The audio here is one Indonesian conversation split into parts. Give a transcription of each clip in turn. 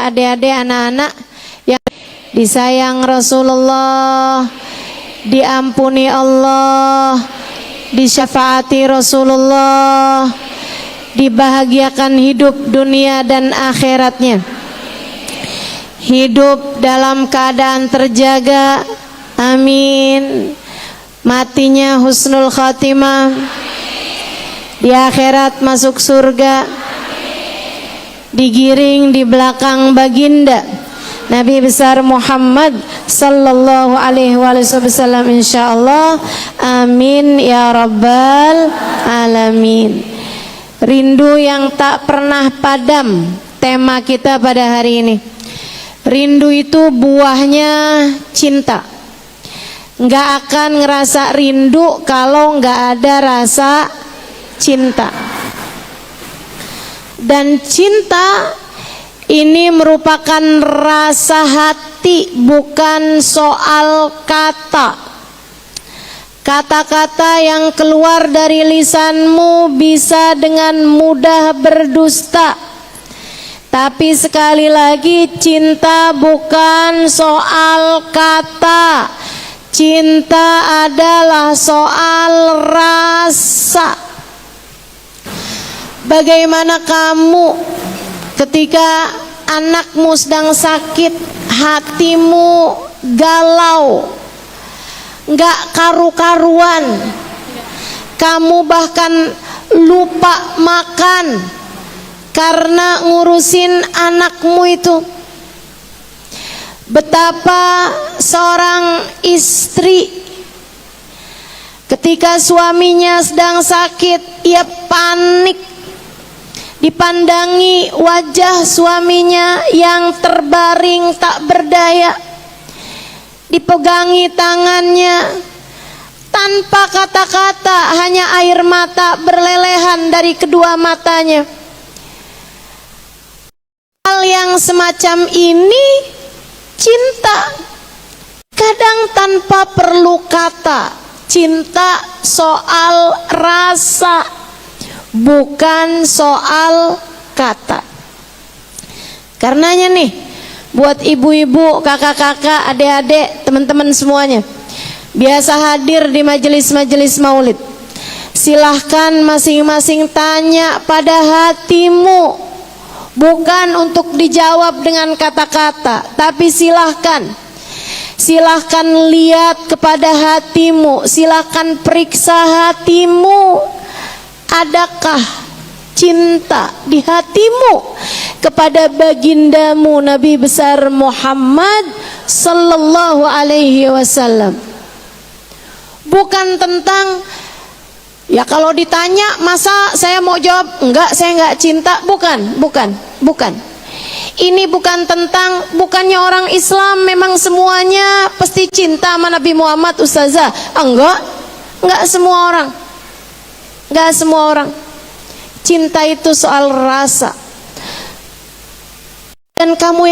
adik-adik, anak-anak yang disayang Rasulullah, diampuni Allah, disyafaati Rasulullah, dibahagiakan hidup dunia dan akhiratnya, hidup dalam keadaan terjaga, amin, matinya husnul khatimah, di akhirat masuk surga, digiring di belakang baginda Nabi besar Muhammad sallallahu alaihi wasallam insyaallah, amin ya rabbal alamin. Rindu yang tak pernah padam, tema kita pada hari ini. Rindu itu buahnya cinta. Nggak akan ngerasa rindu kalau nggak ada rasa cinta. Dan cinta ini merupakan rasa hati, bukan soal kata. Kata-kata yang keluar dari lisanmu bisa dengan mudah berdusta. Tapi sekali lagi, cinta bukan soal kata. Cinta adalah soal rasa. Bagaimana kamu ketika anakmu sedang sakit, hatimu galau, nggak karu-karuan, kamu bahkan lupa makan karena ngurusin anakmu itu. Betapa seorang istri ketika suaminya sedang sakit, ia panik dipandangi wajah suaminya yang terbaring tak berdaya, dipegangi tangannya tanpa kata-kata, hanya air mata berlelehan dari kedua matanya. Hal yang semacam ini cinta, kadang tanpa perlu kata. Cinta soal rasa, bukan soal kata. Karenanya nih, buat ibu-ibu, kakak-kakak, adik-adik, teman-teman semuanya, biasa hadir di majelis-majelis maulid, silahkan masing-masing tanya pada hatimu, bukan untuk dijawab dengan kata-kata, tapi silahkan lihat kepada hatimu, silahkan periksa hatimu. Adakah cinta di hatimu kepada bagindamu Nabi besar Muhammad sallallahu alaihi wasallam? Bukan tentang, ya kalau ditanya masa saya mau jawab enggak, saya enggak cinta, bukan. Ini bukan tentang, bukannya orang Islam memang semuanya pasti cinta sama Nabi Muhammad, ustazah. Enggak semua orang. Cinta itu soal rasa. Dan kamu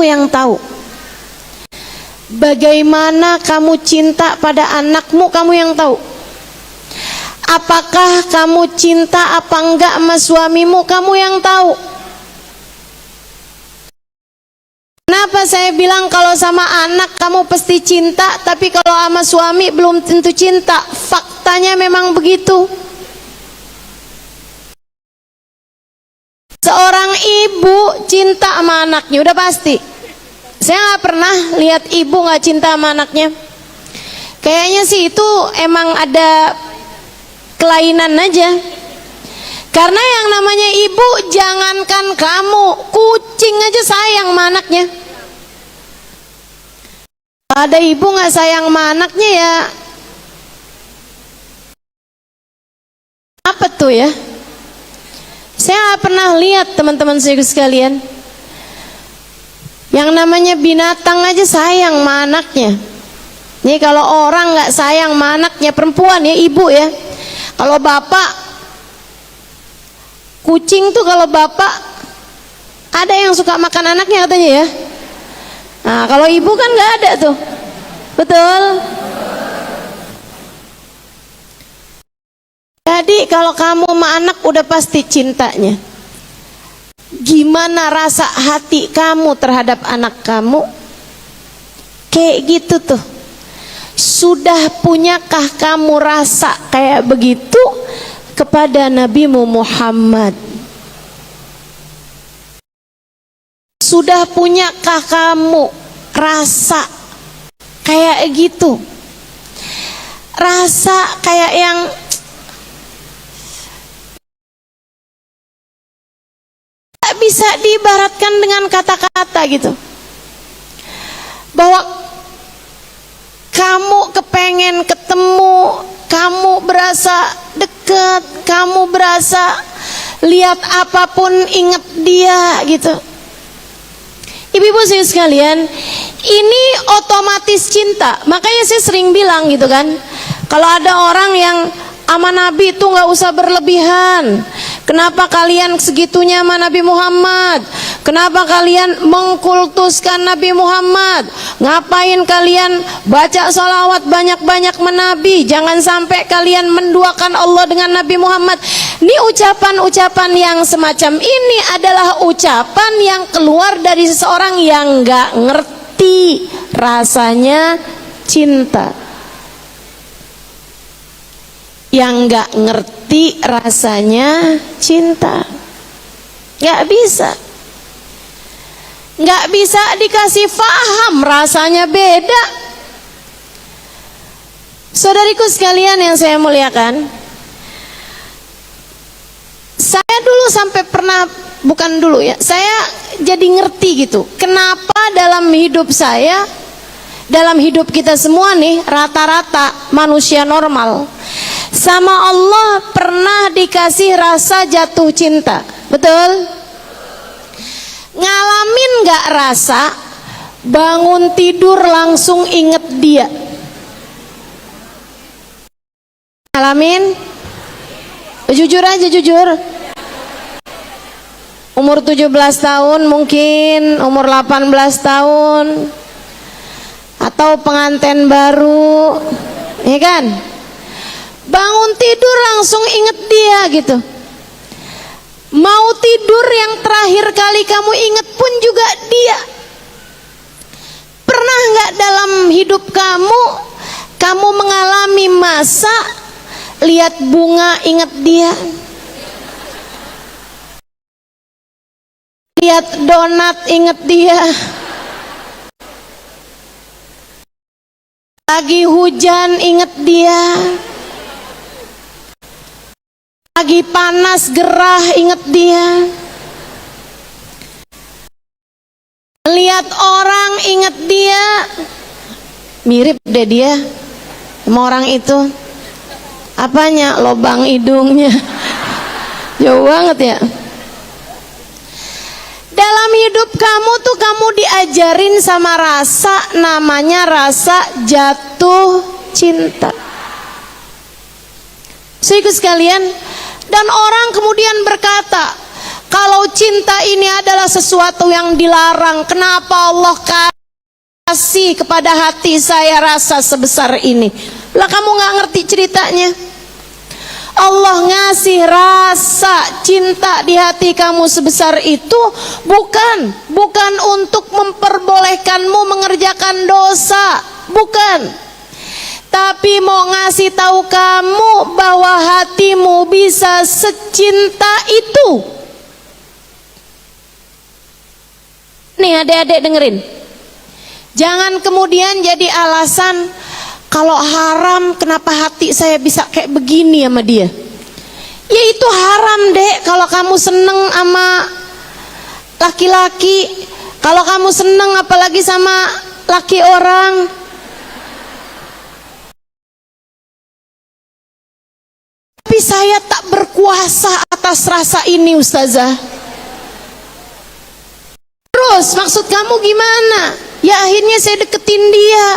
yang tahu bagaimana kamu cinta pada anakmu, kamu yang tahu. Apakah kamu cinta apa enggak sama suamimu, kamu yang tahu. Kenapa saya bilang kalau sama anak kamu pasti cinta, tapi kalau sama suami belum tentu cinta? Faktanya memang begitu. Seorang ibu cinta sama anaknya, udah pasti. Saya nggak pernah lihat ibu nggak cinta sama anaknya. Kayaknya sih itu emang ada kelainan aja. Karena yang namanya ibu, jangankan kamu, kucing aja sayang sama anaknya. Ada ibu nggak sayang sama anaknya, ya apa tuh ya? Saya nggak pernah lihat, teman-teman saya sekalian, yang namanya binatang aja sayang sama anaknya. Nih kalau orang nggak sayang sama anaknya, perempuan ya, ibu ya. Kalau bapak, kucing tuh kalau bapak ada yang suka makan anaknya katanya ya. Nah kalau ibu kan nggak ada tuh, betul? Jadi kalau kamu sama anak udah pasti cintanya. gimana rasa hati kamu terhadap anak kamu? Kayak gitu tuh. Sudah punyakah kamu rasa kayak begitu kepada Nabi Muhammad? Sudah punyakah kamu rasa kayak gitu? Rasa kayak yang tak bisa diibaratkan dengan kata-kata gitu, bahwa kamu kepengen ketemu, kamu berasa deket, kamu berasa lihat apapun inget dia gitu. Ibu-ibu saya sekalian, ini otomatis cinta. Makanya saya sering bilang gitu kan, kalau ada orang yang sama Nabi itu nggak usah berlebihan. Kenapa kalian segitunya sama Nabi Muhammad? Kenapa kalian mengkultuskan Nabi Muhammad? Ngapain kalian baca salawat banyak-banyak menabi? Jangan sampai kalian menduakan Allah dengan Nabi Muhammad. Ini ucapan-ucapan yang semacam ini adalah ucapan yang keluar dari seseorang yang nggak ngerti rasanya cinta, yang nggak ngerti rasanya cinta. Nggak bisa dikasih faham, rasanya beda. Saudariku sekalian yang saya muliakan, saya dulu sampai pernah, bukan dulu ya, saya jadi ngerti gitu, kenapa dalam hidup saya, dalam hidup kita semua nih, rata-rata manusia normal sama Allah pernah dikasih rasa jatuh cinta, betul? Ngalamin gak rasa bangun tidur langsung inget dia? Ngalamin? Jujur aja, jujur. Umur 17 tahun mungkin, umur 18 tahun, atau pengantin baru, ya kan? Bangun tidur langsung inget dia gitu. Mau tidur yang terakhir kali kamu inget pun juga dia. Pernah nggak dalam hidup kamu mengalami masa lihat bunga inget dia, lihat donat inget dia, lagi hujan inget dia, lagi panas gerah inget dia, lihat orang inget dia? Mirip deh dia sama orang itu. Apanya? Lobang hidungnya. Jauh banget ya. Dalam hidup kamu tuh kamu diajarin sama rasa, namanya rasa jatuh cinta. Saudaraku sekalian, dan orang kemudian berkata, kalau cinta ini adalah sesuatu yang dilarang, kenapa Allah kasih kepada hati saya rasa sebesar ini? Lah kamu nggak ngerti ceritanya. Allah ngasih rasa cinta di hati kamu sebesar itu bukan untuk memperbolehkanmu mengerjakan dosa, bukan. Tapi mau ngasih tahu kamu bahwa hatimu bisa secinta itu. Nih adik-adik dengerin. Jangan kemudian jadi alasan, kalau haram kenapa hati saya bisa kayak begini sama dia. Ya itu haram dek, kalau kamu seneng sama laki-laki, kalau kamu seneng apalagi sama laki orang. Tapi saya tak berkuasa atas rasa ini ustazah. Terus maksud kamu gimana? Ya akhirnya saya deketin dia,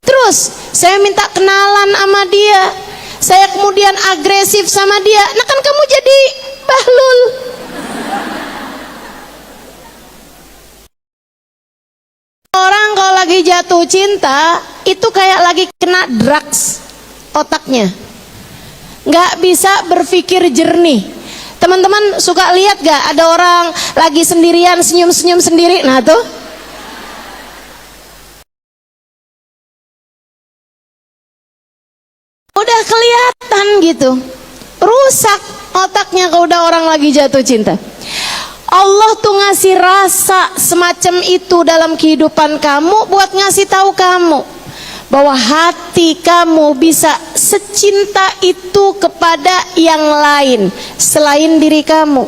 terus saya minta kenalan sama dia, saya kemudian agresif sama dia. Nah kan kamu jadi bahlul. Orang kalau lagi jatuh cinta itu kayak lagi kena drugs otaknya, nggak bisa berpikir jernih. Teman-teman suka lihat gak ada orang lagi sendirian senyum-senyum sendiri? Nah tuh, udah kelihatan gitu, rusak otaknya kalau udah orang lagi jatuh cinta. Allah tuh ngasih rasa semacam itu dalam kehidupan kamu buat ngasih tahu kamu bahwa hati kamu bisa secinta itu kepada yang lain selain diri kamu.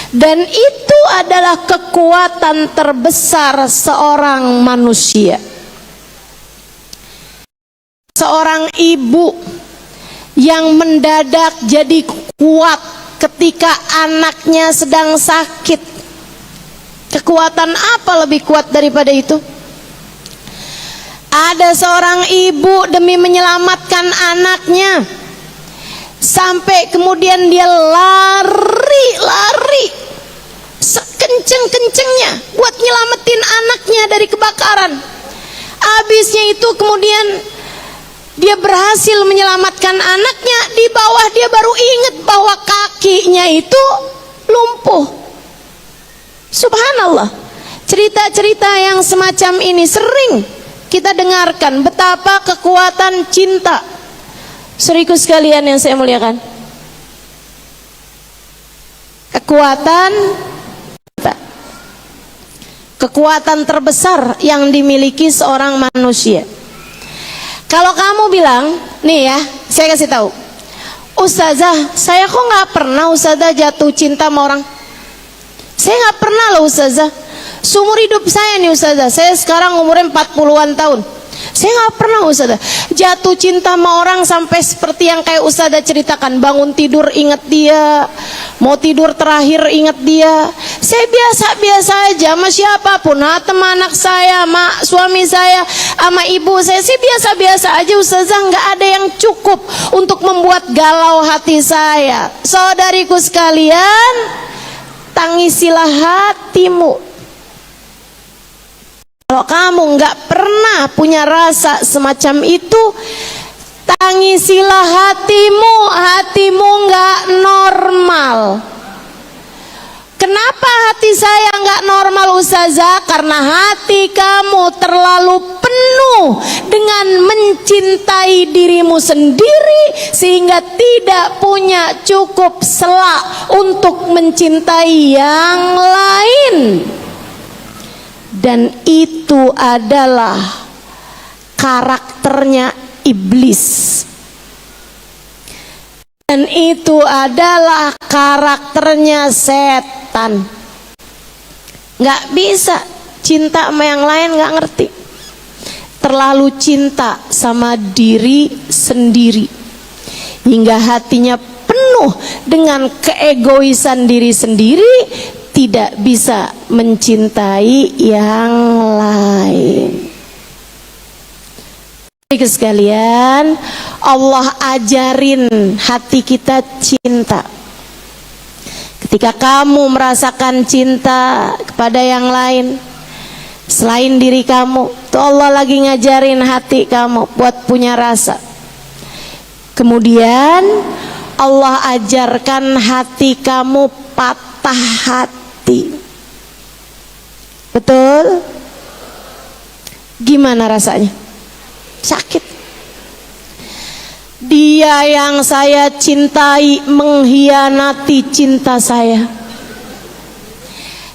Dan itu adalah kekuatan terbesar seorang manusia. Seorang ibu yang mendadak jadi kuat ketika anaknya sedang sakit. Kekuatan apa lebih kuat daripada itu? Ada seorang ibu demi menyelamatkan anaknya, sampai kemudian dia lari sekenceng-kencengnya buat nyelamatin anaknya dari kebakaran. Habisnya itu kemudian dia berhasil menyelamatkan anaknya, di bawah dia baru ingat bahwa kakinya itu lumpuh. Subhanallah, cerita-cerita yang semacam ini sering kita dengarkan, betapa kekuatan cinta. Saudaraku sekalian yang saya muliakan, kekuatan terbesar yang dimiliki seorang manusia. Kalau kamu bilang, nih ya, saya kasih tahu, Ustazah, saya kok nggak pernah Ustazah jatuh cinta sama orang. Saya nggak pernah loh Ustazah. Seumur hidup saya nih Ustazah, saya sekarang umurnya 40-an tahun. Saya nggak pernah Ustazah jatuh cinta sama orang sampai seperti yang kayak Ustazah ceritakan. Bangun tidur ingat dia, mau tidur terakhir ingat dia. Saya biasa-biasa aja sama siapapun, sama anak saya, sama suami saya, sama ibu saya biasa-biasa aja Ustazah. Nggak ada yang cukup untuk membuat galau hati saya. Saudariku sekalian, tangisilah hatimu. Kalau kamu nggak pernah punya rasa semacam itu, tangisilah hatimu. Hatimu nggak normal. Kenapa hati saya nggak normal Ustazah? Karena hati kamu terlalu penuh dengan mencintai dirimu sendiri, sehingga tidak punya cukup selak untuk mencintai yang lain. Dan itu adalah karakternya iblis. Dan itu adalah karakternya setan. Nggak bisa cinta sama yang lain, nggak ngerti. Terlalu cinta sama diri sendiri, hingga hatinya penuh dengan keegoisan diri sendiri, tidak bisa mencintai yang lain. Sekalian, Allah ajarin hati kita cinta. Ketika kamu merasakan cinta kepada yang lain selain diri kamu, tuh Allah lagi ngajarin hati kamu buat punya rasa. Kemudian Allah ajarkan hati kamu patah hati. Betul? Gimana rasanya? Sakit. Dia yang saya cintai mengkhianati cinta saya.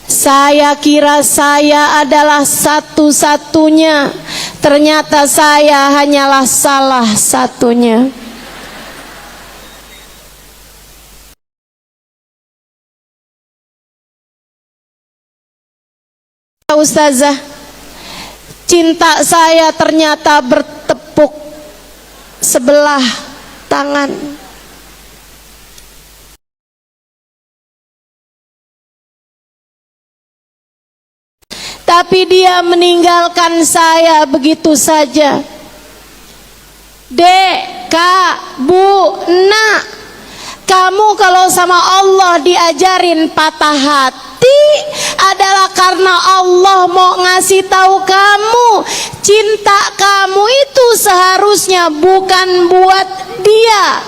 Saya kira saya adalah satu-satunya, ternyata saya hanyalah salah satunya. Ustazah, cinta saya ternyata bertepuk sebelah tangan. Tapi dia meninggalkan saya begitu saja. Dek, Kak, Bu, Nak, kamu kalau sama Allah diajarin patah hati adalah karena Allah mau ngasih tahu kamu, cinta kamu itu seharusnya bukan buat dia.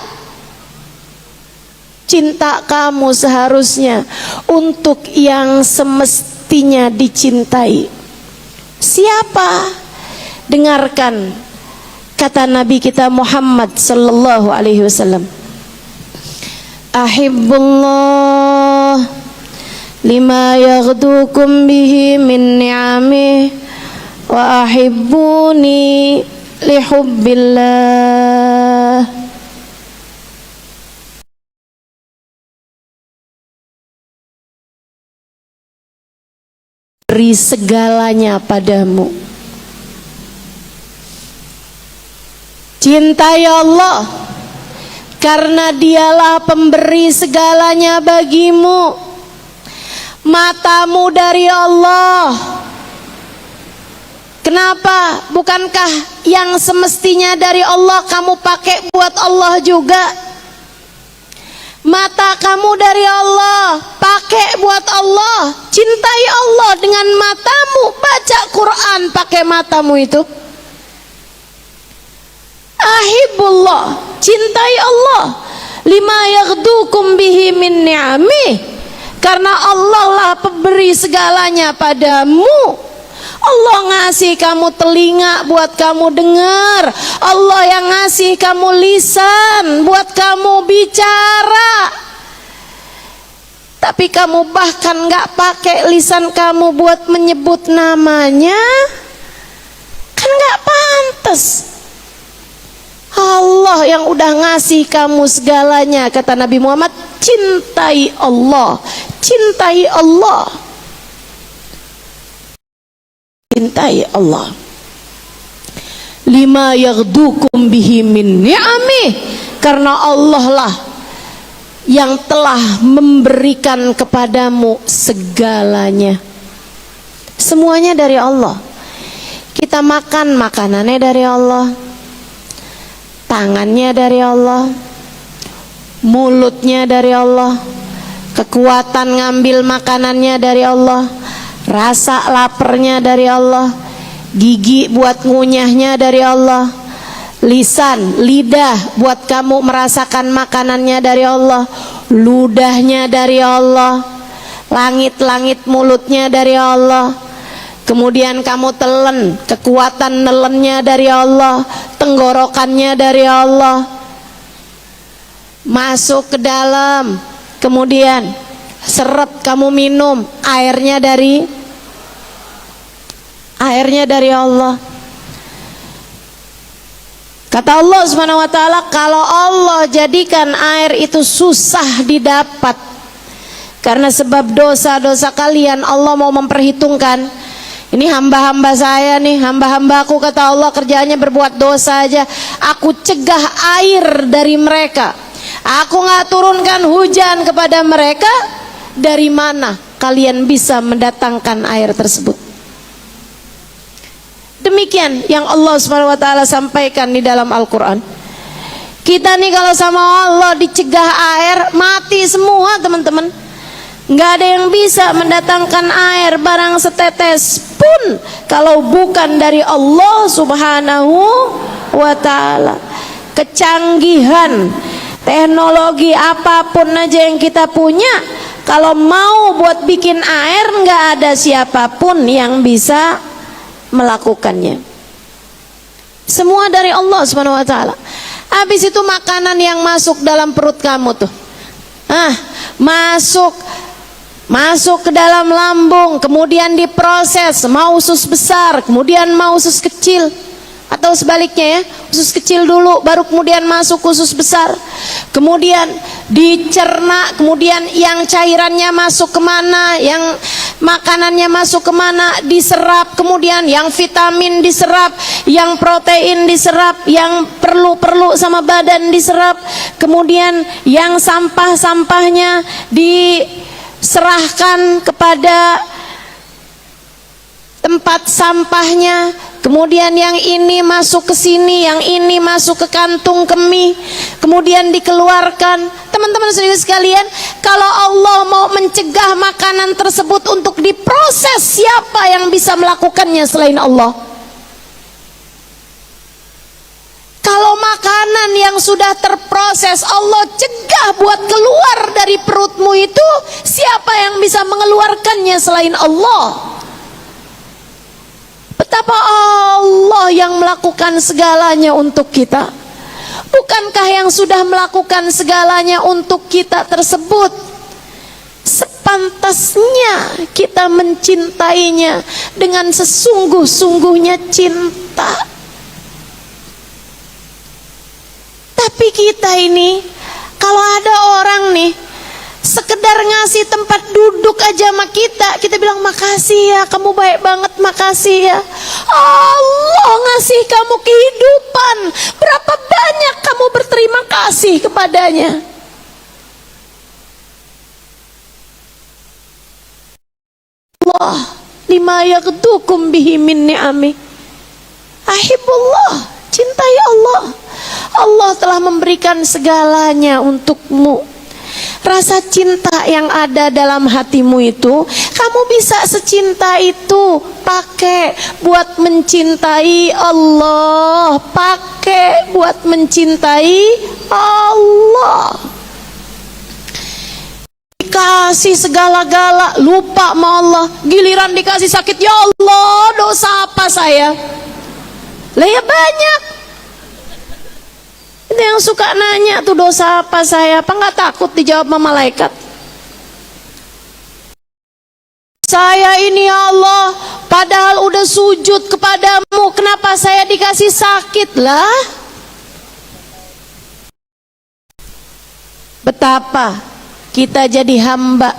Cinta kamu seharusnya untuk yang semestinya dicintai. Siapa? Dengarkan kata Nabi kita Muhammad sallallahu alaihi wasallam. Ahibbullah lima yaghdukum bihi min ni'amih wa ahibbuni lihubbillah. Beri segalanya padamu. Cintai Allah karena dialah pemberi segalanya bagimu. Matamu dari Allah. Kenapa? Bukankah yang semestinya dari Allah kamu pakai buat Allah juga? Mata kamu dari Allah, pakai buat Allah. Cintai Allah dengan matamu, baca Quran pakai matamu itu. Ahibullah, cintai Allah. Lima yaghdukum bihi min ni'amih, karena Allah lah pemberi segalanya padamu. Allah ngasih kamu telinga buat kamu dengar. Allah yang ngasih kamu lisan buat kamu bicara. Tapi kamu bahkan gak pakai lisan kamu buat menyebut namanya. Kan gak pantas. Allah yang udah ngasih kamu segalanya. Kata Nabi Muhammad, cintai Allah. Cintai Allah. Cintai Allah. Lima yaghdukum bihi min ni'amih, karena Allah lah yang telah memberikan kepadamu segalanya. Semuanya dari Allah. Kita makan, makanannya dari Allah. Tangannya dari Allah. Mulutnya dari Allah. Kekuatan ngambil makanannya dari Allah. Rasa laparnya dari Allah. Gigi buat ngunyahnya dari Allah. Lisan, lidah buat kamu merasakan makanannya dari Allah. Ludahnya dari Allah. Langit-langit mulutnya dari Allah. Kemudian kamu telen, kekuatan nelennya dari Allah. Tenggorokannya dari Allah. Masuk ke dalam. Kemudian seret kamu minum, airnya dari Allah. Kata Allah Subhanahu wa taala, kalau Allah jadikan air itu susah didapat karena sebab dosa-dosa kalian, Allah mau memperhitungkan. Ini hamba-hamba saya nih, hamba-hambaku, kata Allah, kerjanya berbuat dosa aja. Aku cegah air dari mereka. Aku nggak turunkan hujan kepada mereka. Dari mana kalian bisa mendatangkan air tersebut? Demikian yang Allah Subhanahu wa taala sampaikan di dalam Al-Qur'an. Kita nih kalau sama Allah dicegah air, mati semua, teman-teman. Nggak ada yang bisa mendatangkan air barang setetes pun kalau bukan dari Allah Subhanahu wa taala. Kecanggihan teknologi apapun aja yang kita punya, kalau mau buat bikin air, nggak ada siapapun yang bisa melakukannya. Semua dari Allah Subhanahu wa taala. Habis itu makanan yang masuk dalam perut kamu tuh, masuk ke dalam lambung, kemudian diproses, mau usus besar, kemudian mau usus kecil, atau sebaliknya ya, usus kecil dulu baru kemudian masuk usus besar, kemudian dicerna, kemudian yang cairannya masuk kemana, yang makanannya masuk kemana, diserap, kemudian yang vitamin diserap, yang protein diserap, yang perlu sama badan diserap, kemudian yang sampah-sampahnya diserahkan kepada tempat sampahnya, kemudian yang ini masuk ke sini, yang ini masuk ke kantung kemih, kemudian dikeluarkan. Teman-teman saudara sekalian, kalau Allah mau mencegah makanan tersebut untuk diproses, siapa yang bisa melakukannya selain Allah? Kalau makanan yang sudah terproses Allah cegah buat keluar dari perutmu itu, siapa yang bisa mengeluarkannya selain Allah? Betapa Allah yang melakukan segalanya untuk kita. Bukankah yang sudah melakukan segalanya untuk kita tersebut sepantasnya kita mencintainya dengan sesungguh-sungguhnya cinta? Tapi kita ini, kalau ada orang nih sekedar ngasih tempat duduk aja sama kita, kita bilang makasih ya, kamu baik banget, makasih ya. Allah ngasih kamu kehidupan, berapa banyak kamu berterima kasih kepadanya? Allah lima yaghdukum bihi min ni'ami. Ahibullah, cintai Allah. Allah telah memberikan segalanya untukmu. Rasa cinta yang ada dalam hatimu itu, kamu bisa secinta itu pakai buat mencintai Allah, pakai buat mencintai Allah. Dikasih segala-gala, lupa sama Allah. Giliran dikasih sakit, ya Allah, dosa apa saya? Lah ya banyak. Itu yang suka nanya tuh, dosa apa saya? Apa nggak takut dijawab sama malaikat? Saya ini ya Allah, padahal udah sujud kepadamu, kenapa saya dikasih sakit lah? Betapa kita jadi hamba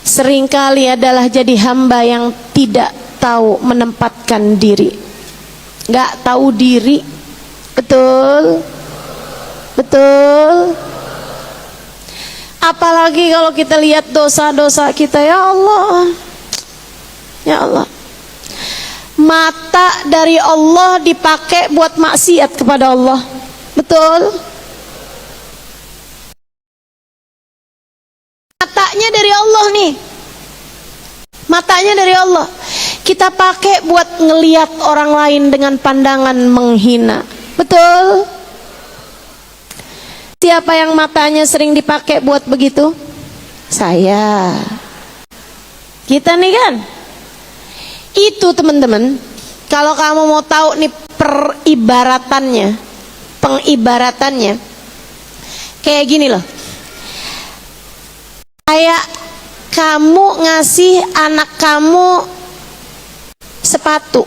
seringkali adalah jadi hamba yang tidak tahu menempatkan diri, nggak tahu diri. Betul? Betul. Apalagi kalau kita lihat dosa-dosa kita, ya Allah, ya Allah. Mata dari Allah dipakai buat maksiat kepada Allah. Betul? Matanya dari Allah nih. Matanya dari Allah. Kita pakai buat ngelihat orang lain dengan pandangan menghina. Betul? Siapa yang matanya sering dipakai buat begitu? Saya. Kita nih kan. Itu teman-teman, kalau kamu mau tahu nih pengibaratannya kayak gini loh. Kayak kamu ngasih anak kamu sepatu.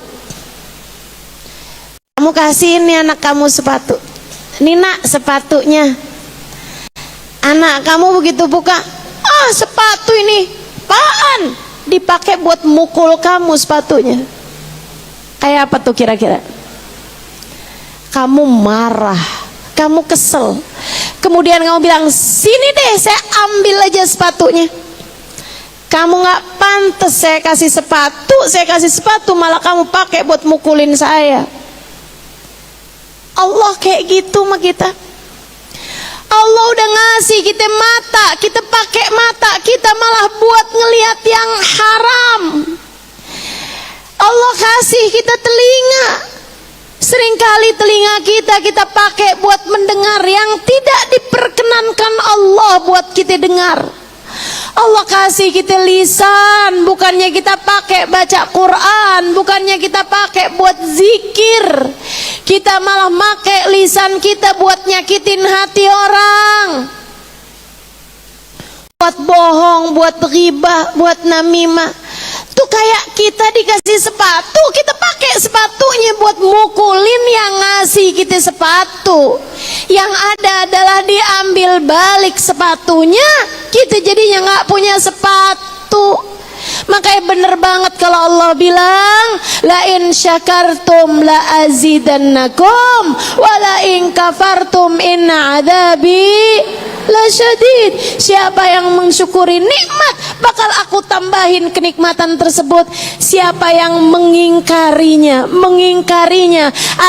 Kamu kasih ini anak kamu sepatu. Nina, sepatunya. Anak kamu begitu buka, sepatu ini apaan? Dipakai buat mukul kamu sepatunya. Kayak apa tuh kira-kira? Kamu marah, kamu kesel. Kemudian kamu bilang, sini deh saya ambil aja sepatunya. Kamu gak pantas saya kasih sepatu, malah kamu pakai buat mukulin saya. Allah kayak gitu sama kita. Allah udah ngasih kita mata, kita pakai mata, kita malah buat ngelihat yang haram. Allah kasih kita telinga, seringkali telinga kita pakai buat mendengar yang tidak diperkenankan Allah buat kita dengar. Allah kasih kita lisan, bukannya kita pakai baca Quran, bukannya kita pakai buat zikir, kita malah pakai lisan kita buat nyakitin hati orang, buat bohong, buat ghibah, buat namimah. Tuh kayak kita dikasih sepatu, kita pakai sepatunya buat mukulin yang ngasih kita sepatu. Yang ada adalah diambil balik sepatunya, kita jadinya nggak punya sepatu. Makanya bener banget kalau Allah bilang, la in syakartum la azidannakum wa la in kafartum inna adzabi lasyadid. Siapa yang mensyukuri nikmat, bakal aku tambahin kenikmatan tersebut. Siapa yang mengingkarinya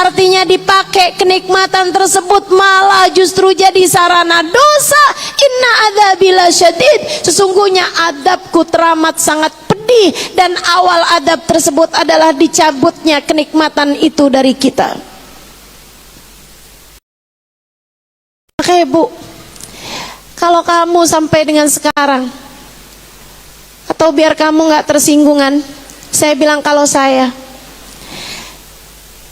artinya dipakai kenikmatan tersebut malah justru jadi sarana dosa. Inna adzabi lasyadid, sesungguhnya adabku teramat sangat pedih, dan awal adab tersebut adalah dicabutnya kenikmatan itu dari kita. Ibu, kalau kamu sampai dengan sekarang, atau biar kamu gak tersinggungan, saya bilang kalau saya,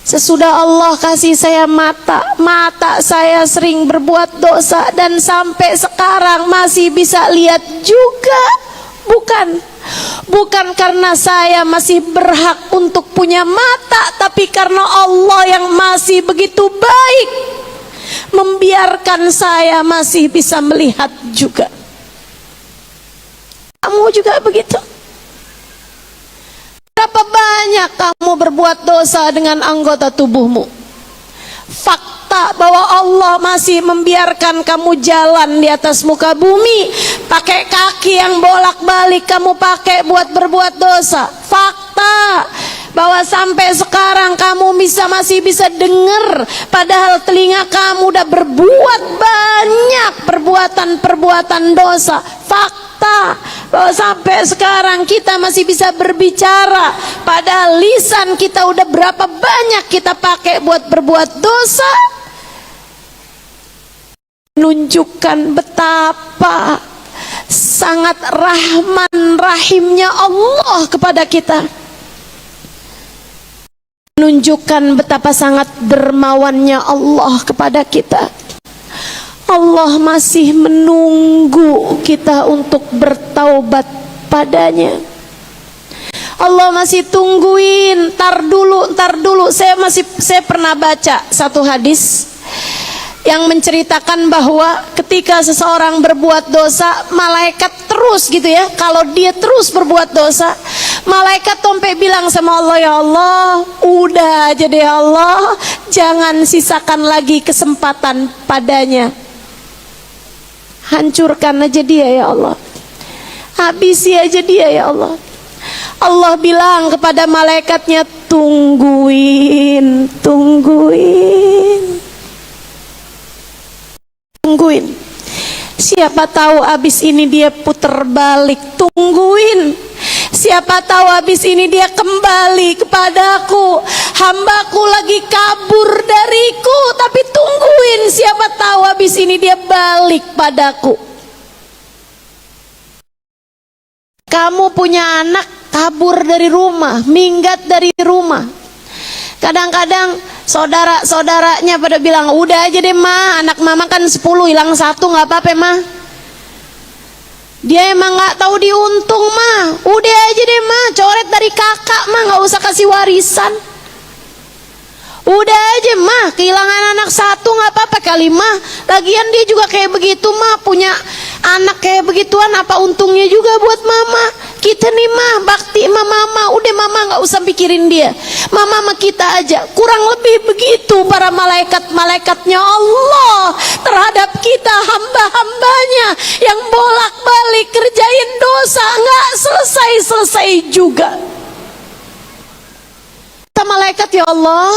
sesudah Allah kasih saya mata saya sering berbuat dosa dan sampai sekarang masih bisa lihat juga. Bukan karena saya masih berhak untuk punya mata, tapi karena Allah yang masih begitu baik membiarkan saya masih bisa melihat juga. Kamu juga begitu? Berapa banyak kamu berbuat dosa dengan anggota tubuhmu? Fakta bahwa Allah masih membiarkan kamu jalan di atas muka bumi, pakai kaki yang bolak-balik kamu pakai buat berbuat dosa. Fakta bahwa sampai sekarang kamu masih bisa dengar, padahal telinga kamu udah berbuat banyak perbuatan dosa. Fakta bahwa sampai sekarang kita masih bisa berbicara, padahal lisan kita udah berapa banyak kita pakai buat berbuat dosa. Menunjukkan betapa sangat rahman rahimnya Allah kepada kita, menunjukkan betapa sangat dermawannya Allah kepada kita. Allah masih menunggu kita untuk bertaubat padanya. Allah masih tungguin, tar dulu. Saya pernah baca satu hadis yang menceritakan bahwa ketika seseorang berbuat dosa, malaikat terus gitu ya, kalau dia terus berbuat dosa, malaikat sampai bilang sama Allah, ya Allah, udah aja deh ya Allah, jangan sisakan lagi kesempatan padanya. Hancurkan aja dia ya Allah, habisi aja dia ya Allah. Allah bilang kepada malaikatnya, tungguin. Siapa tahu abis ini dia puter balik. Tungguin. Siapa tahu habis ini dia kembali kepadaku. Hambaku lagi kabur dariku, tapi tungguin. Siapa tahu habis ini dia balik padaku. Kamu punya anak kabur dari rumah, minggat dari rumah. Kadang-kadang saudara-saudaranya pada bilang, udah aja deh ma, anak mama kan 10, hilang 1 nggak apa-apa ma. Dia emang nggak tahu diuntung mah, udah aja deh mah, coret dari kakak mah, nggak usah kasih warisan. Udah aja mah, kehilangan anak 1 nggak apa-apa kali mah. Lagian dia juga kayak begitu mah, punya anak kayak begituan, apa untungnya juga buat mama. Kita nih mah bakti sama mama, udah mama nggak usah pikirin dia, mama sama kita aja. Kurang lebih begitu para malaikatnya Allah terhadap kita, hamba-hambanya yang bolak-balik kerjain dosa nggak selesai juga. Kata malaikat, ya Allah,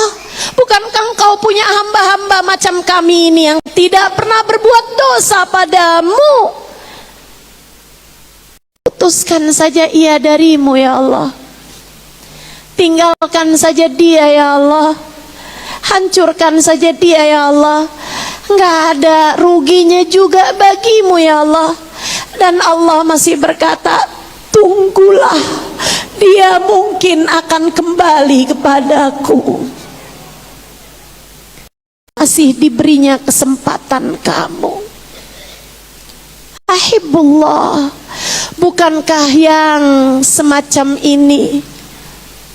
bukankah engkau punya hamba-hamba macam kami ini yang tidak pernah berbuat dosa padamu? Putuskan saja ia darimu ya Allah, tinggalkan saja dia ya Allah, hancurkan saja dia ya Allah, nggak ada ruginya juga bagimu ya Allah. Dan Allah masih berkata, tunggulah, dia mungkin akan kembali kepadaku. Masih diberinya kesempatan kamu. Ahibullah, bukankah yang semacam ini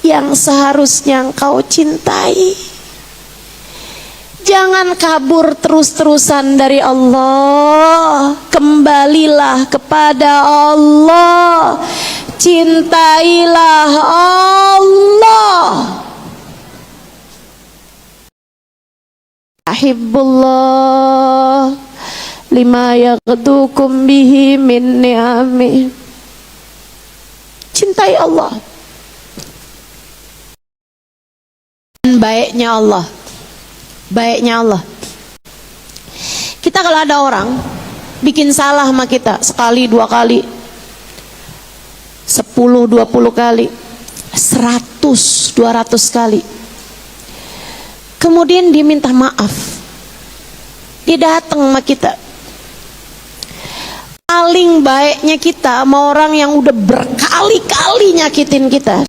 yang seharusnya engkau cintai? Jangan kabur terus-terusan dari Allah. Kembalilah kepada Allah. Cintailah Allah. Ahibullah lima yaghdukum bihi min ni'ami. Cintai Allah. Baiknya Allah. Baiknya Allah. Kita kalau ada orang bikin salah sama kita sekali, 2 kali, 10, 20 kali, 100, 200 kali, kemudian dia minta maaf, Dia datang sama kita. Paling baiknya kita sama orang yang udah berkali-kali nyakitin kita.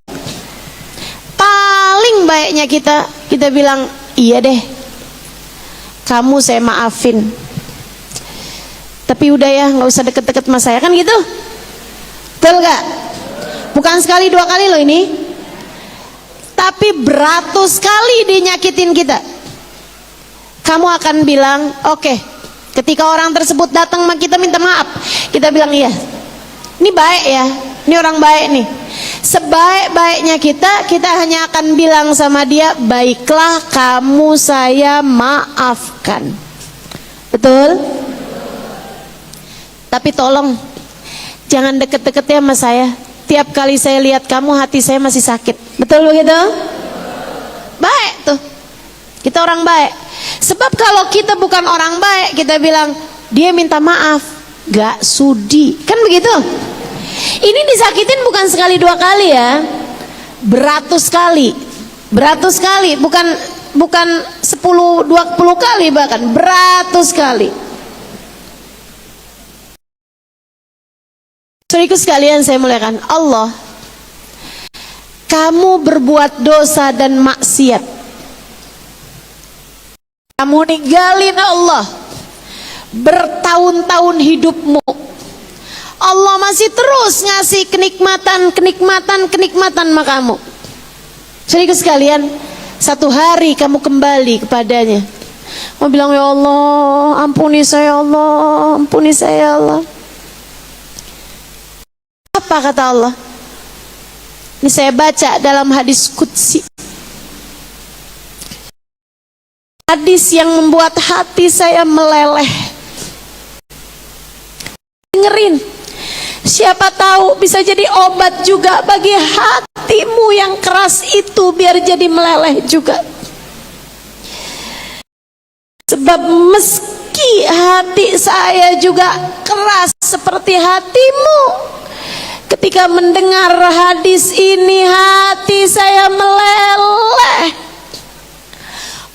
Paling baiknya kita bilang, iya deh, kamu saya maafin, tapi udah ya, nggak usah deket-deket sama saya, kan gitu. Betul gak? Bukan sekali dua kali loh ini, tapi beratus kali dia nyakitin kita. Kamu akan bilang, oke, ketika orang tersebut datang sama kita minta maaf, kita bilang iya, ini baik ya, ini orang baik nih. Sebaik-baiknya kita hanya akan bilang sama dia, baiklah, kamu saya maafkan. Betul? Tapi tolong jangan deket-deket ya sama saya. Tiap kali saya lihat kamu, hati saya masih sakit. Betul begitu? Baik tuh, kita orang baik. Sebab kalau kita bukan orang baik, kita bilang dia minta maaf, gak sudi, kan begitu? Ini disakitin bukan sekali dua kali ya, beratus kali, bukan 10-20 kali, bahkan beratus kali. Saudaraku sekalian saya muliakan Allah, kamu berbuat dosa dan maksiat, kamu ninggalin Allah bertahun-tahun hidupmu, Allah masih terus ngasih kenikmatan sama kamu. Saudaraku sekalian, satu hari kamu kembali kepadanya, mau bilang, ya Allah, ampuni saya Allah, ampuni saya Allah. Apa kata Allah? Ini saya baca dalam hadis qudsi, hadis yang membuat hati saya meleleh. Dengerin, siapa tahu bisa jadi obat juga bagi hatimu yang keras itu, biar jadi meleleh juga. Sebab meski hati saya juga keras seperti hatimu, ketika mendengar hadis ini hati saya meleleh.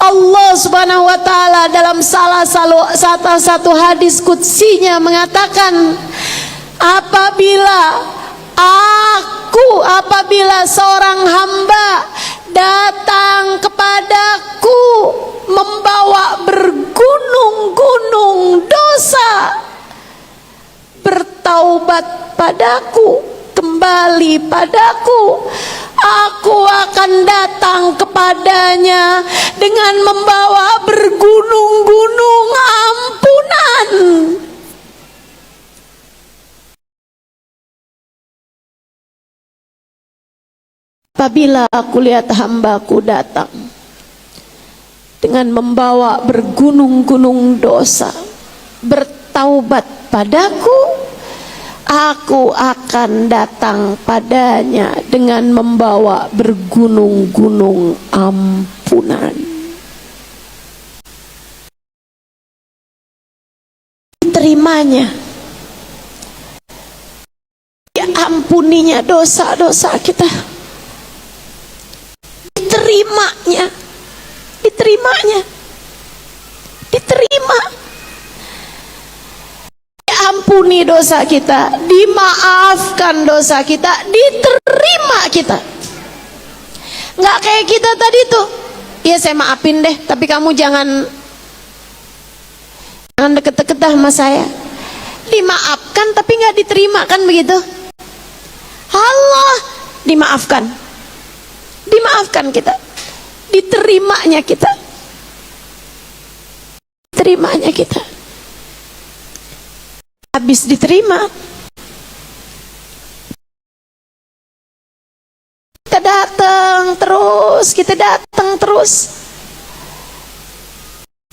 Allah Subhanahu wa taala dalam salah satu hadis qudsinya mengatakan, apabila seorang hamba datang kepadaku membawa bergunung-gunung dosa, bertaubat padaku, kembali padaku, aku akan datang kepadanya dengan membawa bergunung-gunung ampunan. Apabila aku lihat hambaku datang dengan membawa bergunung-gunung dosa, bertaubat padaku, aku akan datang padanya dengan membawa bergunung-gunung ampunan. Diterimanya, diampuninya dosa-dosa kita, diterima, diampuni dosa kita, dimaafkan dosa kita, diterima kita. Nggak kayak kita tadi tuh, ya saya maafin deh, tapi kamu jangan deket-deket dah sama saya. Dimaafkan tapi nggak diterima, kan begitu? Allah dimaafkan kita, diterimanya kita. Habis diterima, kita datang terus.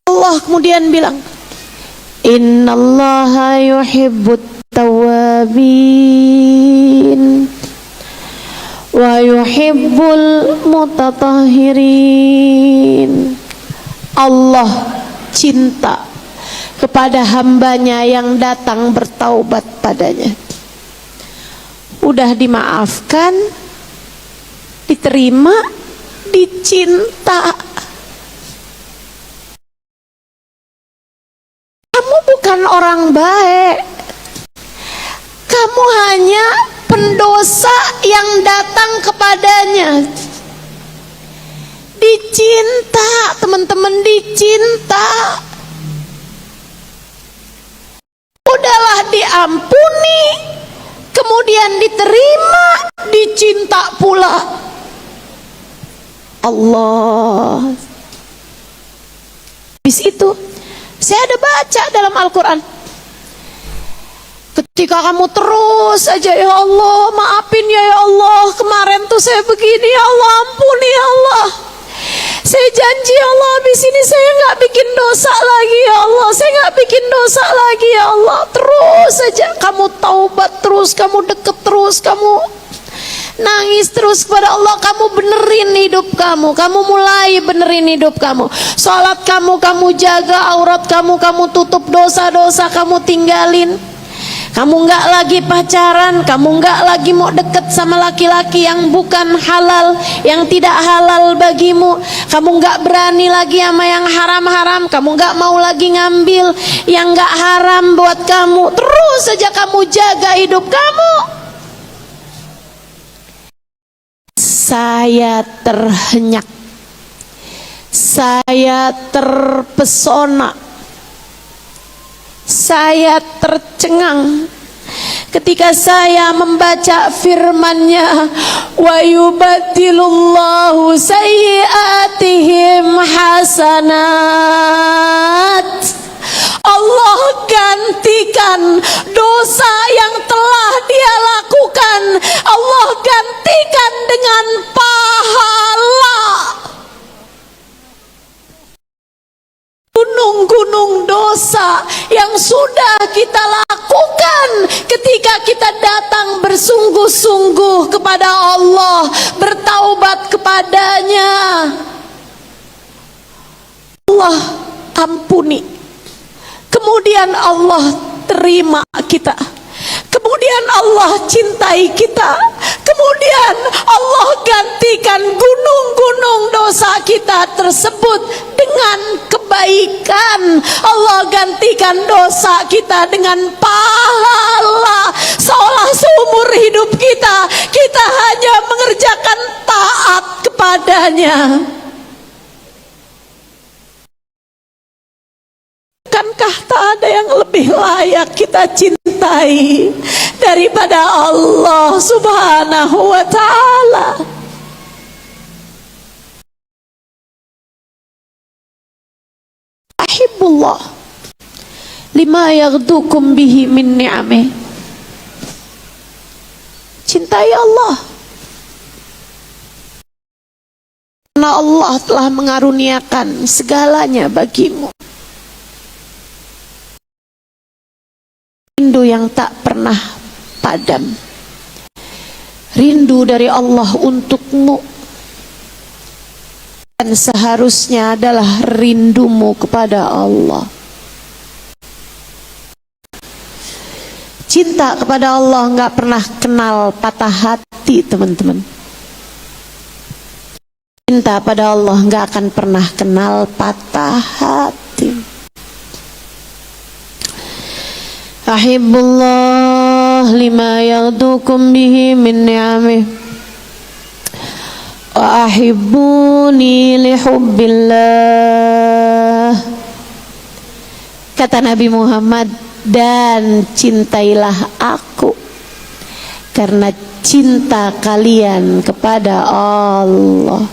Allah kemudian bilang, innallaha yuhibbut tawwabin wa yuhibbul mutatahhirin. Allah cinta kepada hambanya yang datang bertaubat padanya. Udah dimaafkan, diterima, dicinta. bukan orang baik. Kamu hanya pendosa yang datang kepadanya. Dicinta, teman-teman, dicinta. Udahlah diampuni, kemudian diterima, dicinta pula. Allah. Habis itu, saya ada baca dalam Al-Quran. Ketika kamu terus aja, ya Allah, maafin ya Allah, kemarin tuh saya begini, ya Allah, ampuni ya Allah. Saya janji ya Allah, habis ini saya nggak bikin dosa lagi ya Allah, saya nggak bikin dosa lagi ya Allah. Terus saja kamu taubat terus, kamu deket terus, kamu nangis terus kepada Allah, kamu benerin hidup kamu mulai benerin hidup kamu. Salat kamu jaga, aurat kamu tutup, dosa-dosa kamu tinggalin. Kamu nggak lagi pacaran, kamu nggak lagi mau deket sama laki-laki yang bukan halal, yang tidak halal bagimu. Kamu nggak berani lagi sama yang haram-haram, kamu nggak mau lagi ngambil yang nggak haram buat kamu. Terus saja kamu jaga hidup kamu. Saya terhenyak, saya terpesona, saya tercengang ketika saya membaca firman-Nya, wa yubaddilullahu sayyi'atihim hasanat. Allah gantikan dosa yang telah dia lakukan, Allah gantikan dengan pahala. Gunung-gunung dosa yang sudah kita lakukan ketika kita datang bersungguh-sungguh kepada Allah, bertaubat kepadanya, Allah ampuni. Kemudian Allah terima kita, kemudian Allah cintai kita, kemudian Allah gantikan gunung-gunung dosa kita tersebut dengan kebaikan. Allah gantikan dosa kita dengan pahala, seolah seumur hidup kita hanya mengerjakan taat kepadanya. Bukankah tak ada yang lebih layak kita cintai daripada Allah Subhanahu wa ta'ala? Ahibbullah lima yaghdukum bihi min ni'amih. Cintai Allah karena Allah telah mengaruniakan segalanya bagimu. Rindu yang tak pernah padam, rindu dari Allah untukmu, dan seharusnya adalah rindumu kepada Allah. Cinta kepada Allah nggak pernah kenal patah hati, teman-teman. Cinta pada Allah nggak akan pernah kenal patah hati. Ahibbullah lima yaghdukum bihi min ni'amih wa ahibbuni li hubbillah. Kata Nabi Muhammad, dan cintailah aku karena cinta kalian kepada Allah.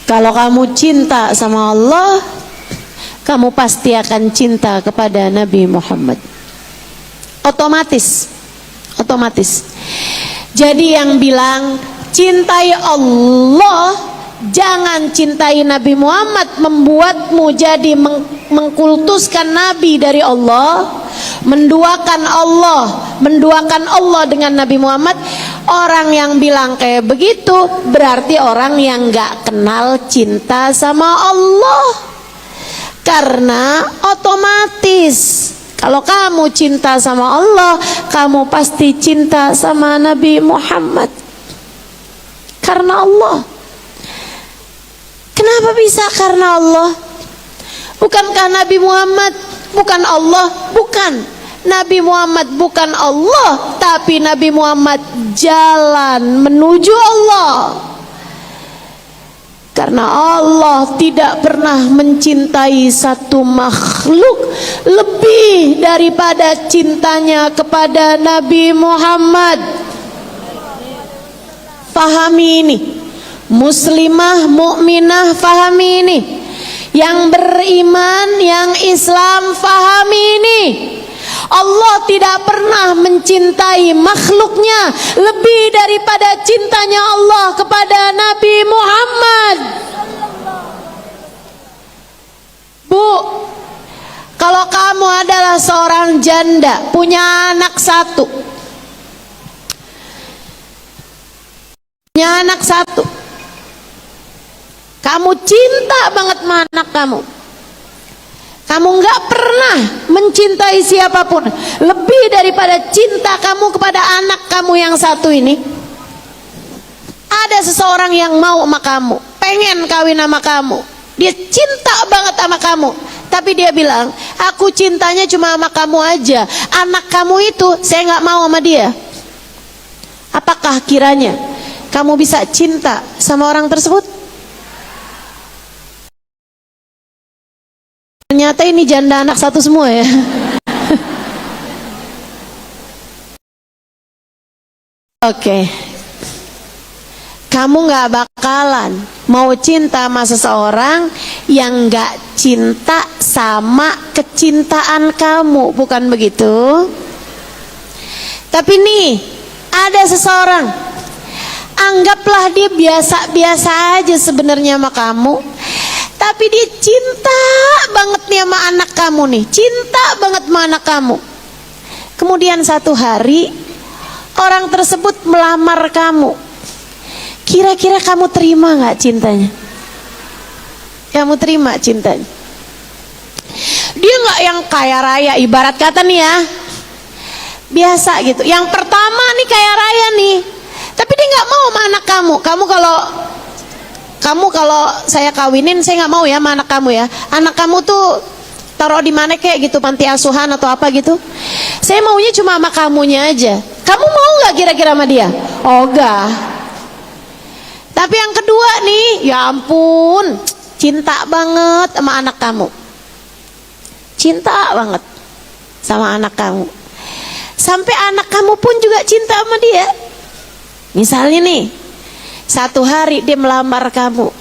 Kalau kamu cinta sama Allah, kamu pasti akan cinta kepada Nabi Muhammad. Otomatis. Jadi yang bilang cintai Allah, jangan cintai Nabi Muhammad, membuatmu jadi mengkultuskan Nabi dari Allah, menduakan Allah dengan Nabi Muhammad. Orang yang bilang kayak begitu berarti orang yang gak kenal cinta sama Allah. Karena otomatis kalau kamu cinta sama Allah, kamu pasti cinta sama Nabi Muhammad. Karena Allah. Kenapa bisa karena Allah? Bukankah Nabi Muhammad bukan Allah? Bukan. Nabi Muhammad bukan Allah, tapi Nabi Muhammad jalan menuju Allah. Karena Allah tidak pernah mencintai satu makhluk lebih daripada cintanya kepada Nabi Muhammad. Fahami ini, muslimah, mukminah, fahami ini. Yang beriman, yang Islam, fahami ini. Allah tidak pernah mencintai makhluknya lebih daripada cintanya Allah kepada Nabi Muhammad. Bu, kalau kamu adalah seorang janda, punya anak satu, kamu cinta banget sama anak kamu, kamu nggak pernah mencintai siapapun lebih daripada cinta kamu kepada anak kamu yang satu ini. Ada seseorang yang mau sama kamu, pengen kawin sama kamu, dia cinta banget sama kamu, tapi dia bilang, aku cintanya cuma sama kamu aja, anak kamu itu saya nggak mau sama dia. Apakah kiranya kamu bisa cinta sama orang tersebut? Ternyata ini janda anak satu semua ya. Oke. Kamu gak bakalan mau cinta sama seseorang yang gak cinta sama kecintaan kamu, bukan begitu? Tapi nih, ada seseorang, anggaplah dia biasa-biasa aja sebenarnya sama kamu, tapi dia cinta banget nih sama anak kamu nih, cinta banget sama anak kamu. Kemudian satu hari orang tersebut melamar kamu. Kira-kira kamu terima gak cintanya? Kamu terima cintanya? Dia gak yang kaya raya, ibarat kata nih ya, biasa gitu. Yang pertama nih kaya raya nih, tapi dia gak mau sama anak kamu. Kamu kalau saya kawinin, saya nggak mau ya sama anak kamu ya. Anak kamu tuh taruh di mana kayak gitu, panti asuhan atau apa gitu. Saya maunya cuma sama kamunya aja. Kamu mau nggak kira-kira sama dia? Oh enggak. Tapi yang kedua nih, ya ampun, cinta banget sama anak kamu. Cinta banget sama anak kamu. Sampai anak kamu pun juga cinta sama dia. Misalnya nih, satu hari dia melamar kamu,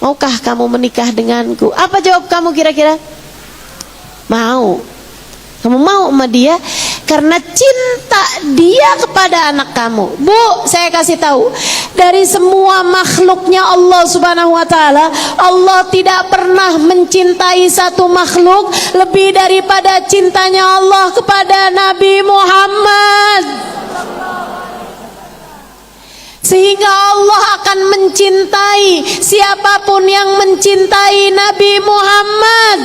maukah kamu menikah denganku? Apa jawab kamu kira-kira? Mau. Kamu mau sama dia karena cinta dia kepada anak kamu. Bu, saya kasih tahu, dari semua makhluknya Allah Subhanahu wa taala, Allah tidak pernah mencintai satu makhluk lebih daripada cintanya Allah kepada Nabi Muhammad. Sehingga Allah akan mencintai siapapun yang mencintai Nabi Muhammad.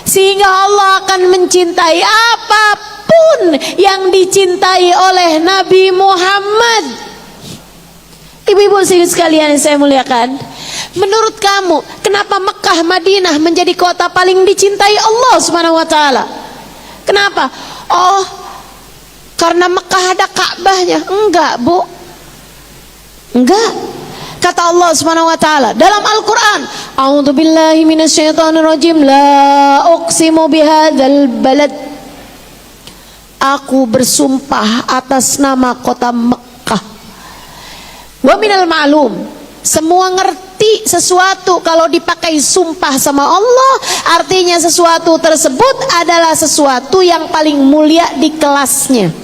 Sehingga Allah akan mencintai apapun yang dicintai oleh Nabi Muhammad. Ibu-ibu sekalian yang saya muliakan, menurut kamu kenapa Mekah Madinah menjadi kota paling dicintai Allah Subhanahu wa taala? Kenapa? Oh, karena Mekah ada Ka'bahnya? Enggak, Bu. Enggak. Kata Allah Subhanahu wa taala dalam Al-Qur'an, a'udzubillahi minasyaitonirrajim, la uqsimu bihadzal balad. Aku bersumpah atas nama kota Mekah. Wa minal ma'lum, semua ngerti sesuatu kalau dipakai sumpah sama Allah, artinya sesuatu tersebut adalah sesuatu yang paling mulia di kelasnya.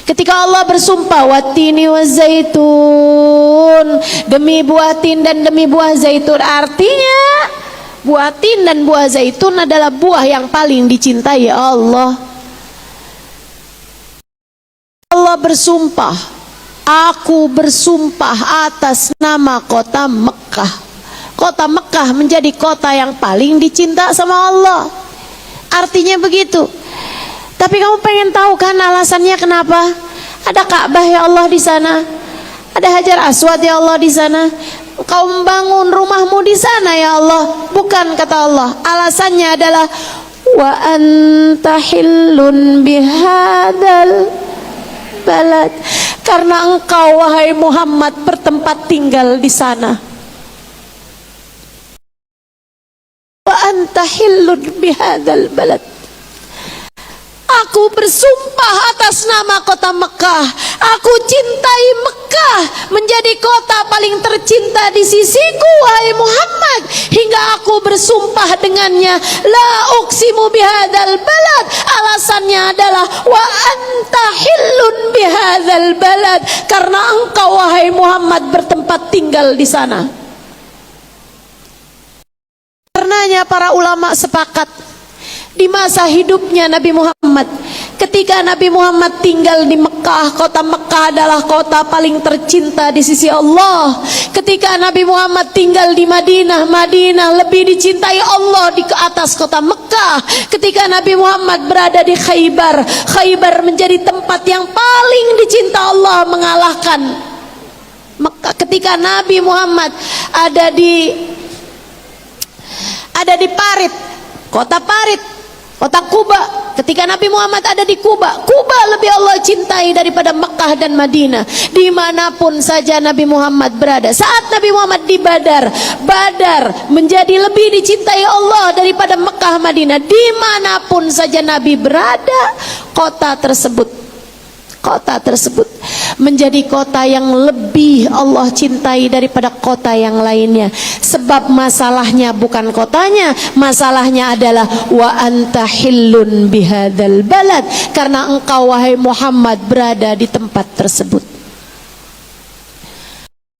Ketika Allah bersumpah, watini wa zaitun, demi buah tin dan demi buah zaitun, artinya buah tin dan buah zaitun adalah buah yang paling dicintai Allah. Allah bersumpah, aku bersumpah atas nama kota Mekah. Kota Mekah menjadi kota yang paling dicinta sama Allah. Artinya begitu. Tapi kamu pengen tahu kan alasannya kenapa? Ada Ka'bah ya Allah di sana, ada Hajar Aswad ya Allah di sana. Kau membangun rumahmu di sana ya Allah? Bukan, kata Allah. Alasannya adalah wa anta hillun bihadal balad, karena engkau wahai Muhammad bertempat tinggal di sana. Wa anta hillun bihadal balad. Aku bersumpah atas nama kota Mekah. Aku cintai Mekah menjadi kota paling tercinta di sisiku wahai Muhammad, hingga aku bersumpah dengannya. La uqsimu bihadzal balad. Alasannya adalah wa anta hillun bihadzal balad, karena engkau wahai Muhammad bertempat tinggal di sana. Karenanya para ulama sepakat di masa hidupnya Nabi Muhammad, ketika Nabi Muhammad tinggal di Mekah, kota Mekah adalah kota paling tercinta di sisi Allah. Ketika Nabi Muhammad tinggal di Madinah, Madinah lebih dicintai Allah di atas kota Mekah. Ketika Nabi Muhammad berada di Khaybar, Khaybar menjadi tempat yang paling dicinta Allah mengalahkan Mekah. Ketika Nabi Muhammad ada di Parit, kota Parit, kota Kuba, ketika Nabi Muhammad ada di Kuba, Kuba lebih Allah cintai daripada Mekah dan Madinah. Dimanapun saja Nabi Muhammad berada. Saat Nabi Muhammad di Badar, Badar menjadi lebih dicintai Allah daripada Mekah, Madinah. Dimanapun saja Nabi berada, kota tersebut menjadi kota yang lebih Allah cintai daripada kota yang lainnya. Sebab masalahnya bukan kotanya, masalahnya adalah wa anta hillun bihadzal balad, karena engkau wahai Muhammad berada di tempat tersebut.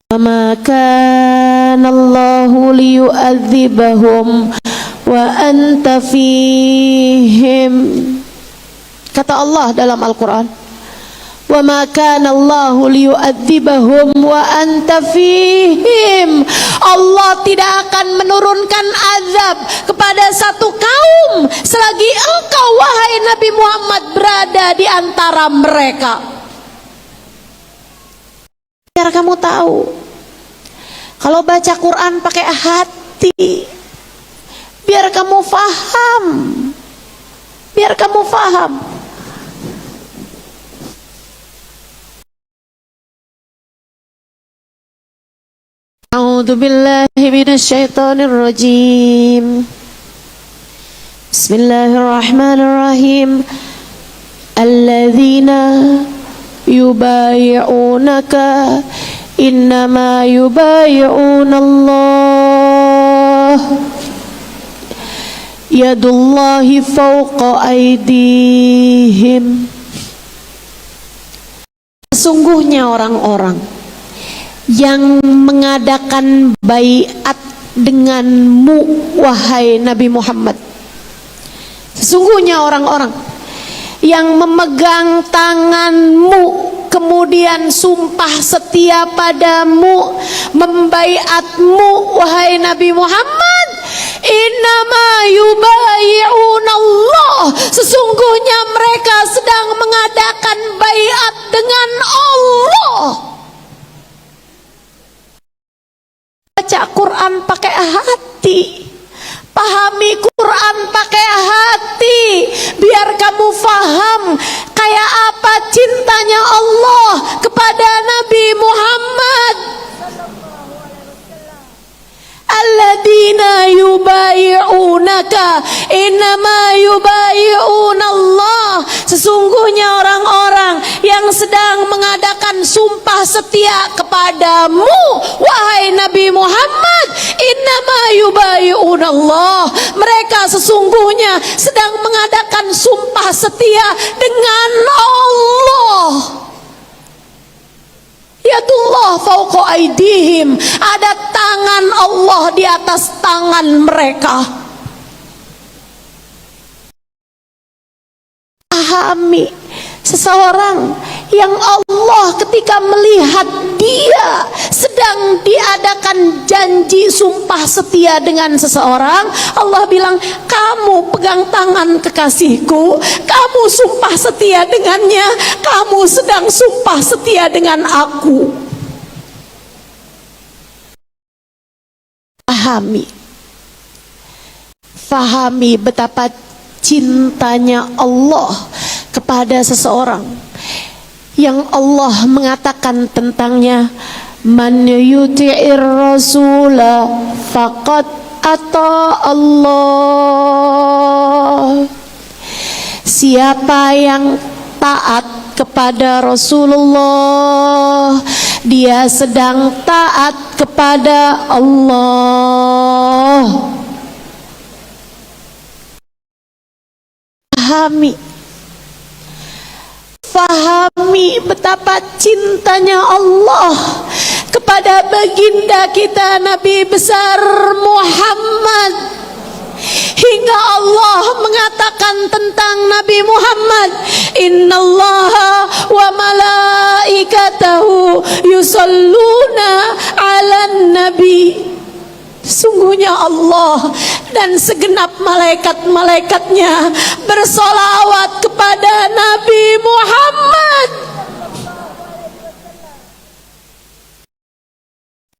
Wa ma kana Allahu liyu'adzibahum wa anta fihim. Kata Allah dalam Al-Qur'an, wa ma kana Allahu liyu'adzibahum wa anta fihim. Allah tidak akan menurunkan azab kepada satu kaum selagi engkau wahai Nabi Muhammad berada di antara mereka. Biar kamu tahu, kalau baca Quran pakai hati, biar kamu faham, biar kamu faham. A'udzu billahi minasyaitonir rajim. Bismillahirrahmanirrahim. Alladzina yubayyi'unaka innama yubayyi'una Allah yadullahi fawqa aydihim. Sesungguhnya orang-orang yang mengadakan baiat denganmu wahai Nabi Muhammad, sesungguhnya orang-orang yang memegang tanganmu kemudian sumpah setia padamu, membaiatmu wahai Nabi Muhammad, innama yubayyi'una Allah, sesungguhnya mereka sedang mengadakan baiat dengan Allah. Baca Quran pakai hati, pahami Quran pakai hati, biar kamu faham kayak apa cintanya Allah kepada Nabi Muhammad. Alladzina yubayyi'unaka innama yubayyi'una Allah, sesungguhnya orang-orang yang sedang mengadakan sumpah setia kepadamu wahai Nabi Muhammad, innama yubayyi'una Allah, mereka sesungguhnya sedang mengadakan sumpah setia dengan Allah. Yadullah fauqa aidihim, ada tangan Allah di atas tangan mereka. Pahami, seseorang yang Allah ketika melihat dia sedang diadakan janji sumpah setia dengan seseorang, Allah bilang, kamu pegang tangan kekasihku, kamu sumpah setia dengannya, kamu sedang sumpah setia dengan aku. Fahami betapa cintanya Allah kepada seseorang yang Allah mengatakan tentangnya, man yuti'ir rasula faqad ata Allah. Siapa yang taat kepada Rasulullah, dia sedang taat kepada Allah. Fahami betapa cintanya Allah kepada baginda kita Nabi besar Muhammad, hingga Allah mengatakan tentang Nabi Muhammad, innallaha wa malaikatahu yusalluna 'alan nabi. Sungguhnya Allah dan segenap malaikat-malaikatnya bersolawat kepada Nabi Muhammad.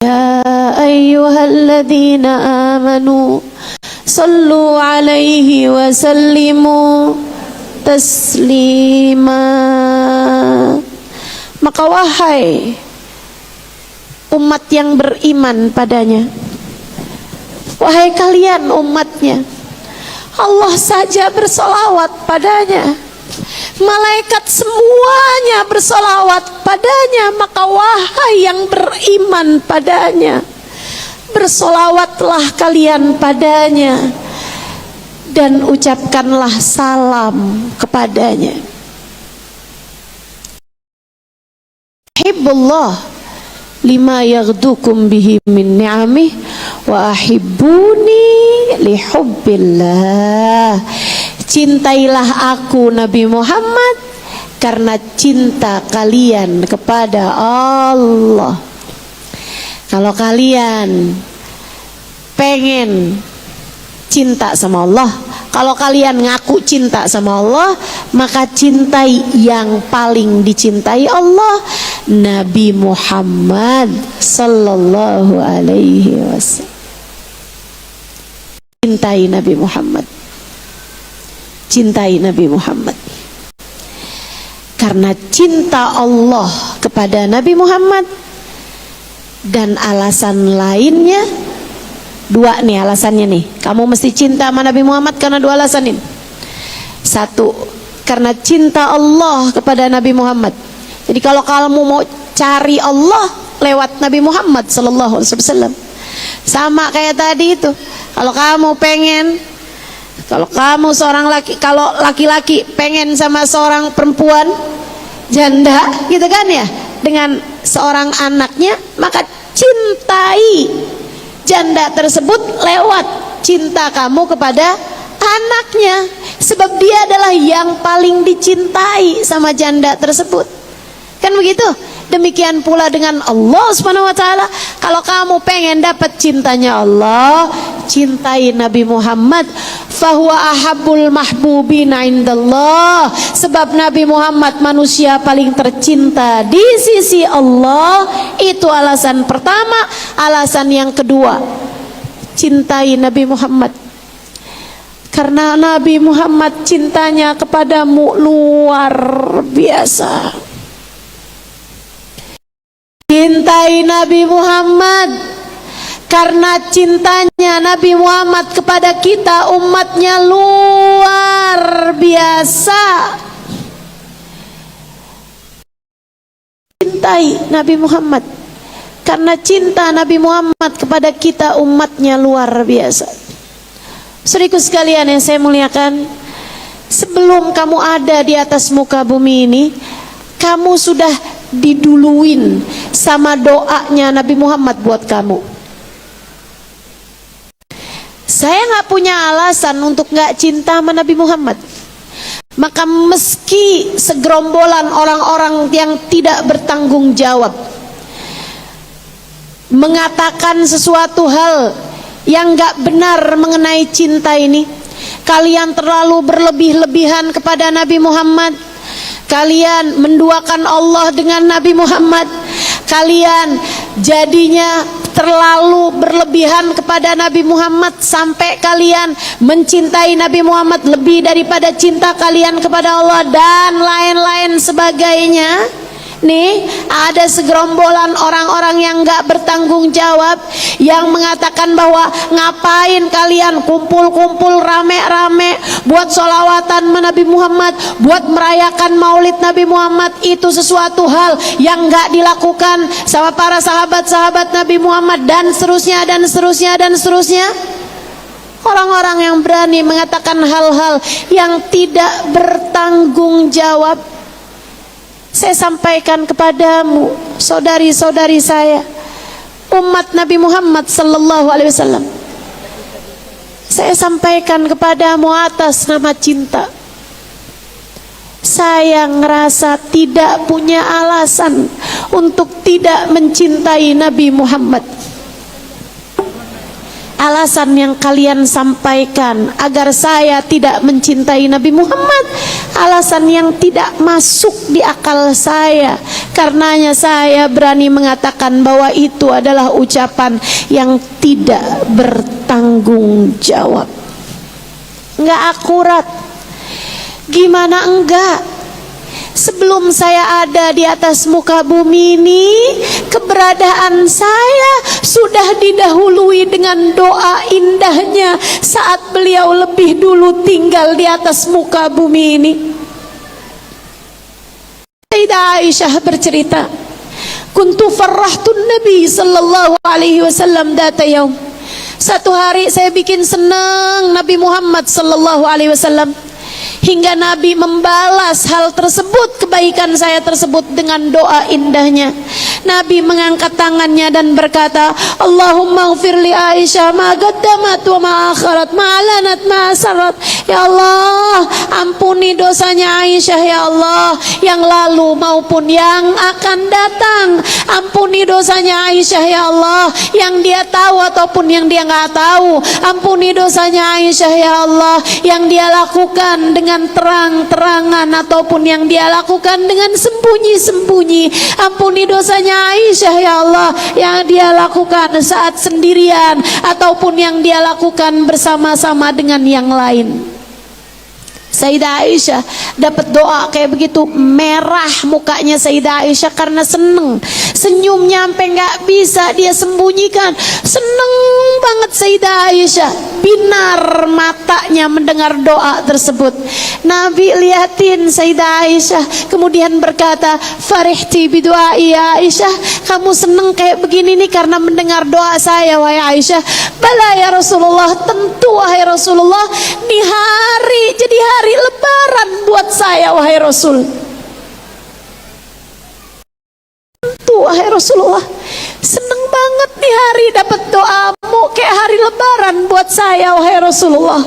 Ya ayyuhalladzina amanu sallu alaihi wa sallimu taslima. Maka wahai umat yang beriman padanya, wahai kalian umatnya, Allah saja bersolawat padanya, malaikat semuanya bersolawat padanya. Maka wahai yang beriman padanya, bersolawatlah kalian padanya dan ucapkanlah salam kepadanya. Hibbullah lima yaghdukum bihi min ni'amih wa ahibbuni lihubbillah. Cintailah aku Nabi Muhammad karena cinta kalian kepada Allah. Kalau kalian pengen cinta sama Allah, kalau kalian ngaku cinta sama Allah, maka cintai yang paling dicintai Allah, Nabi Muhammad sallallahu alaihi wasallam. Cintai Nabi Muhammad, cintai Nabi Muhammad. Karena cinta Allah kepada Nabi Muhammad dan alasan lainnya, dua nih alasannya nih. Kamu mesti cinta sama Nabi Muhammad karena dua alasan ini. Satu, karena cinta Allah kepada Nabi Muhammad. Jadi kalau kamu mau cari Allah lewat Nabi Muhammad sallallahu alaihi wasallam. Sama kayak tadi itu. Kalau kamu pengen, kalau kamu seorang laki, kalau laki-laki pengen sama seorang perempuan janda, gitu kan ya, dengan seorang anaknya, maka cintai janda tersebut lewat cinta kamu kepada anaknya, sebab dia adalah yang paling dicintai sama janda tersebut. Kan begitu? Demikian pula dengan Allah Subhanahu wa taala. Kalau kamu pengen dapat cintanya Allah, cintai Nabi Muhammad. Fahuwa ahabbul mahbubina indallah. Sebab Nabi Muhammad manusia paling tercinta di sisi Allah. Itu alasan pertama. Alasan yang kedua, cintai Nabi Muhammad karena Nabi Muhammad cintanya kepadamu luar biasa. Cintai Nabi Muhammad karena cintanya Nabi Muhammad kepada kita umatnya luar biasa. Cintai Nabi Muhammad karena cinta Nabi Muhammad kepada kita umatnya luar biasa. Saudaraku sekalian yang saya muliakan, sebelum kamu ada di atas muka bumi ini, kamu sudah diduluin sama doanya Nabi Muhammad buat kamu. Saya nggak punya alasan untuk nggak cinta sama Nabi Muhammad. Maka meski segerombolan orang-orang yang tidak bertanggung jawab mengatakan sesuatu hal yang nggak benar mengenai cinta ini, kalian terlalu berlebih-lebihan kepada Nabi Muhammad, kalian menduakan Allah dengan Nabi Muhammad, kalian jadinya terlalu berlebihan kepada Nabi Muhammad sampai kalian mencintai Nabi Muhammad lebih daripada cinta kalian kepada Allah dan lain-lain sebagainya. Nih, ada segerombolan orang-orang yang gak bertanggung jawab yang mengatakan bahwa ngapain kalian kumpul-kumpul rame-rame buat sholawatan Nabi Muhammad, buat merayakan maulid Nabi Muhammad. Itu sesuatu hal yang gak dilakukan sama para sahabat-sahabat Nabi Muhammad, dan seterusnya dan seterusnya dan seterusnya. Orang-orang yang berani mengatakan hal-hal yang tidak bertanggung jawab. Saya sampaikan kepadamu, saudari-saudari saya, umat Nabi Muhammad sallallahu alaihi wasallam. Saya sampaikan kepadamu atas nama cinta. Saya ngerasa tidak punya alasan untuk tidak mencintai Nabi Muhammad. Alasan yang kalian sampaikan agar saya tidak mencintai Nabi Muhammad, alasan yang tidak masuk di akal saya. Karenanya saya berani mengatakan bahwa itu adalah ucapan yang tidak bertanggung jawab. Enggak akurat. Gimana enggak? Sebelum saya ada di atas muka bumi ini, keberadaan saya sudah didahului dengan doa indahnya saat beliau lebih dulu tinggal di atas muka bumi ini. Sayyidah Aisyah bercerita, kuntu farrahtun Nabi sallallahu alaihi wasallam data yaum. Satu hari saya bikin senang Nabi Muhammad sallallahu alaihi wasallam, hingga Nabi membalas hal tersebut, kebaikan saya tersebut, dengan doa indahnya. Nabi mengangkat tangannya dan berkata, Allahumma ghfir li Aisyah ma qaddamat wa ma akharat ma alanat ma asarrat. Ya Allah, ampuni dosanya Aisyah ya Allah, yang lalu maupun yang akan datang. Ampuni dosanya Aisyah ya Allah, yang dia tahu ataupun yang dia nggak tahu. Ampuni dosanya Aisyah ya Allah, yang dia lakukan dengan terang-terangan ataupun yang dia lakukan dengan sembunyi-sembunyi. Ampuni dosanya Aisyah ya Allah, yang dia lakukan saat sendirian ataupun yang dia lakukan bersama-sama dengan yang lain. Sayyidah Aisyah dapat doa kayak begitu, merah mukanya Sayyidah Aisyah karena seneng, senyumnya sampai nggak bisa dia sembunyikan. Seneng banget Sayyidah Aisyah, binar matanya mendengar doa tersebut. Nabi liatin Sayyidah Aisyah, kemudian berkata, farihti bidu'ai ya Aisyah, kamu seneng kayak begini nih karena mendengar doa saya wahai Aisyah. Bala ya Rasulullah, tentu wahai Rasulullah, di hari jadi hari lebaran buat saya wahai Rasul. Tentu wahai Rasulullah, seneng banget nih hari dapat doamu kayak hari lebaran buat saya wahai Rasulullah.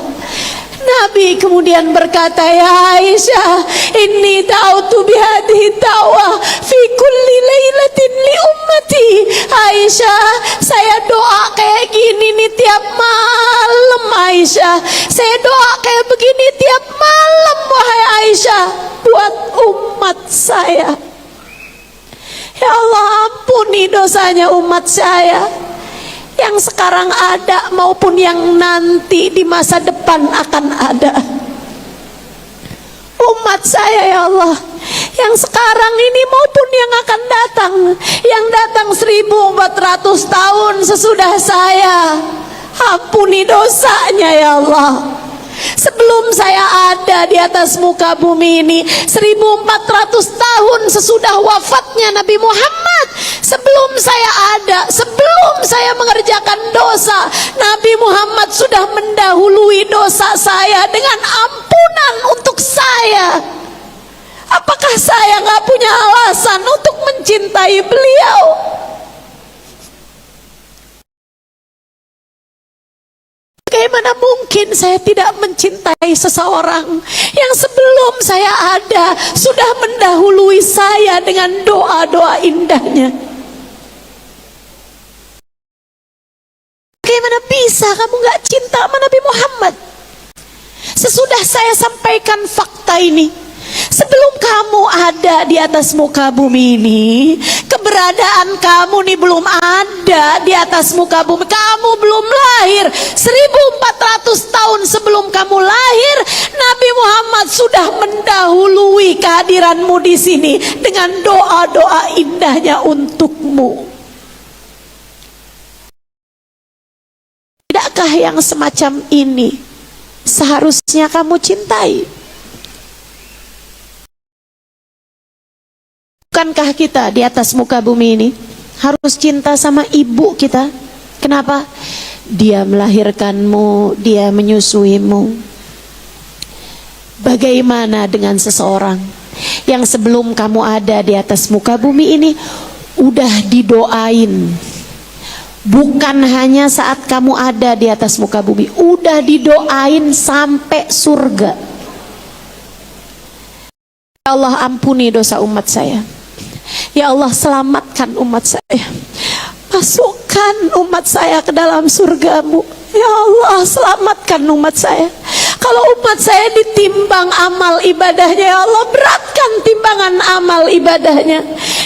Nabi kemudian berkata, ya Aisyah, inni ta'utu bihadihi ta'wah fi kulli laylatin li ummati. Aisyah, saya doa kayak gini nih tiap malam Aisyah. Saya doa kayak begini tiap malam wahai Aisyah buat umat saya. Ya Allah, ampuni dosanya umat saya yang sekarang ada maupun yang nanti di masa depan akan ada. Umat saya ya Allah, yang sekarang ini maupun yang akan datang, yang datang 1400 tahun sesudah saya. Ampuni dosanya ya Allah. Sebelum saya ada di atas muka bumi ini, 1400 tahun sesudah wafatnya Nabi Muhammad, sebelum saya ada, sebelum saya mengerjakan dosa, Nabi Muhammad sudah mendahului dosa saya dengan ampunan untuk saya. Apakah saya nggak punya alasan untuk mencintai beliau? Bagaimana mungkin saya tidak mencintai seseorang yang sebelum saya ada sudah mendahului saya dengan doa-doa indahnya? Bagaimana bisa kamu gak cinta sama Nabi Muhammad? Sesudah saya sampaikan fakta ini, Sebelum kamu ada di atas muka bumi ini, keberadaan kamu nih belum ada di atas muka bumi. Kamu belum lahir. 1400 tahun sebelum kamu lahir, Nabi Muhammad sudah mendahului kehadiranmu di sini dengan doa-doa indahnya untukmu. Tidakkah yang semacam ini seharusnya kamu cintai? Bukankah kita di atas muka bumi ini harus cinta sama ibu kita? Kenapa? Dia melahirkanmu, dia menyusuimu. Bagaimana dengan seseorang yang sebelum kamu ada di atas muka bumi ini udah didoain? Bukan hanya saat kamu ada di atas muka bumi, udah didoain sampai surga. Ya Allah, ampuni dosa umat saya. Ya Allah, selamatkan umat saya. Masukkan umat saya ke dalam surgamu. Ya Allah, selamatkan umat saya. Kalau umat saya ditimbang amal ibadahnya, ya Allah, beratkan timbangan amal ibadahnya.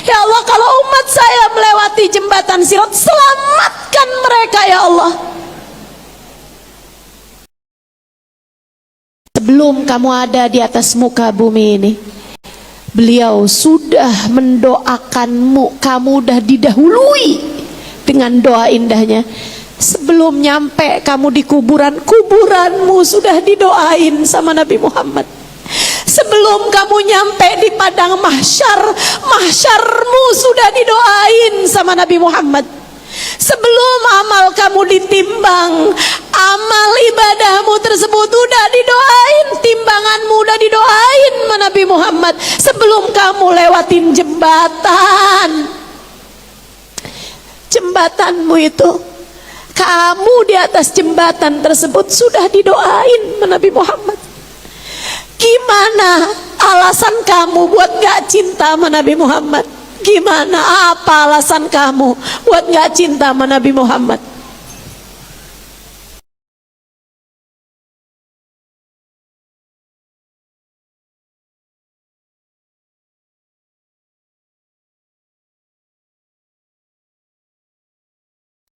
Ya Allah, kalau umat saya melewati jembatan Sirat, selamatkan mereka, ya Allah. Sebelum kamu ada di atas muka bumi ini, beliau sudah mendoakanmu. Kamu sudah didahului dengan doa indahnya. Sebelum nyampe kamu di kuburan, kuburanmu sudah didoain sama Nabi Muhammad. Sebelum kamu nyampe di padang mahsyar, mahsyarmu sudah didoain sama Nabi Muhammad. Sebelum amal kamu ditimbang, amal ibadahmu tersebut udah didoain, timbanganmu udah didoain sama Nabi Muhammad. Sebelum kamu lewatin jembatanmu itu, kamu di atas jembatan tersebut sudah didoain sama Nabi Muhammad. Gimana alasan kamu buat gak cinta sama Nabi Muhammad? Gimana, apa alasan kamu buat gak cinta sama Nabi Muhammad?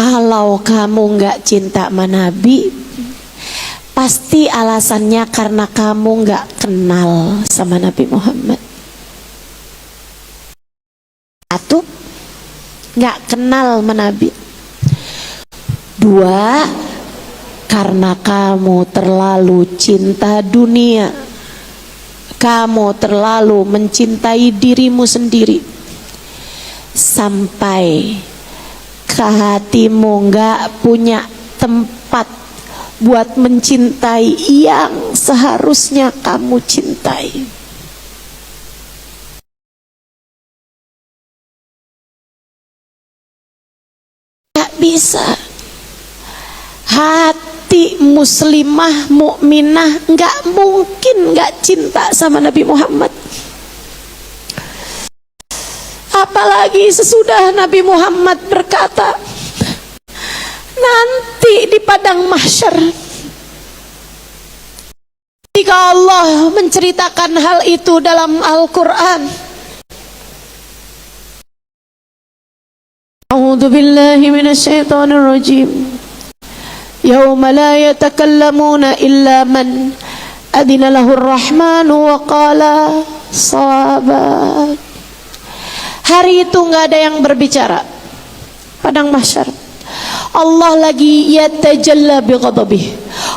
Kalau kamu gak cinta sama Nabi, pasti alasannya karena kamu gak kenal sama Nabi Muhammad. Satu, gak kenal sama Nabi. Dua, karena kamu terlalu cinta dunia. Kamu terlalu mencintai dirimu sendiri, sampai ke hatimu gak punya tempat buat mencintai yang seharusnya kamu cintai. Gak bisa. Hati muslimah mukminah gak mungkin gak cinta sama Nabi Muhammad. Apalagi sesudah Nabi Muhammad berkata, nanti di padang mahsyar, ketika Allah menceritakan hal itu dalam Al-Quran, A'udzu billahi minasyaitonir rajim. Yauma la yatakallamuna illa man adina lahur rahmanu wa qala shawaba. Hari itu nggak ada yang berbicara. Padang mahsyar, Allah lagi yatajalla bighadabih.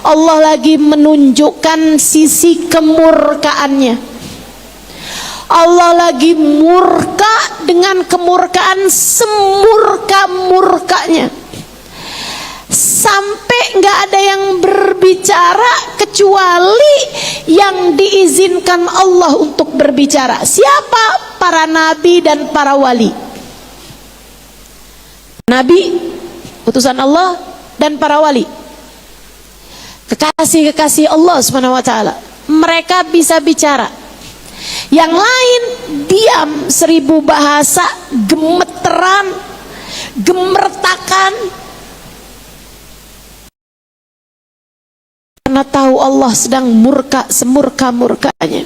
Allah lagi menunjukkan sisi kemurkaannya. Allah lagi murka dengan kemurkaan semurka-murkanya. Sampai nggak ada yang berbicara kecuali yang diizinkan Allah untuk berbicara. Siapa? Para nabi dan para wali. Nabi, utusan Allah, dan para wali, kekasih-kekasih Allah Subhanahu wa taala. Mereka bisa bicara. Yang lain diam, 1000 bahasa, gemeteran, gemertakan, karena tahu Allah sedang murka semurka-murkanya.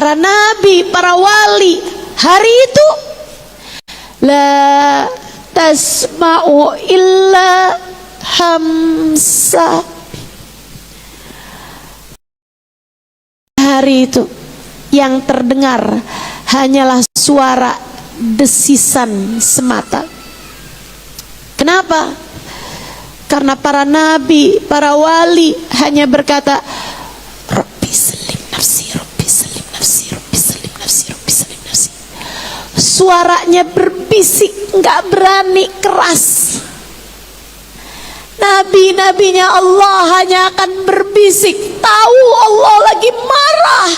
para nabi, para wali. Hari itu la tasma'u illa hamsa. Hari itu yang terdengar hanyalah suara desisan semata. Kenapa? Karena para nabi, para wali hanya berkata, Rabbi salim nafsi, Rabbi salim nafsi, Rabbi salim nafsi, Rabbi salim nafsi. Suaranya berbisik, nggak berani keras. Nabi-nabinya Allah hanya akan berbisik, tahu Allah lagi marah,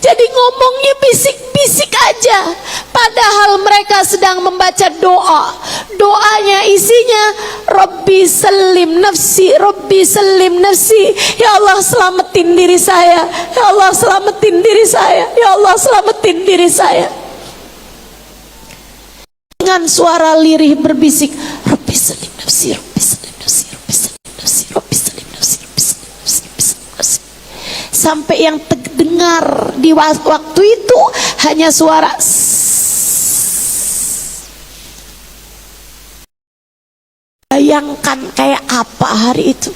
jadi ngomongnya bisik-bisik aja. Padahal mereka sedang membaca doa. Doanya isinya Rabbi salim nafsi, Rabbi salim nafsi. Ya Allah selamatin diri saya, ya Allah selamatin diri saya, ya Allah selamatin diri saya. Dengan suara lirih berbisik, Rabbi salim nafsi, Rabbi salim nafsi, Rabbi salim nafsi, Rabbi salim nafsi, Rabbi salim nafsi, Rabbi salim nafsi. Sampai yang terdengar di waktu itu hanya suara bayangkan kayak apa hari itu.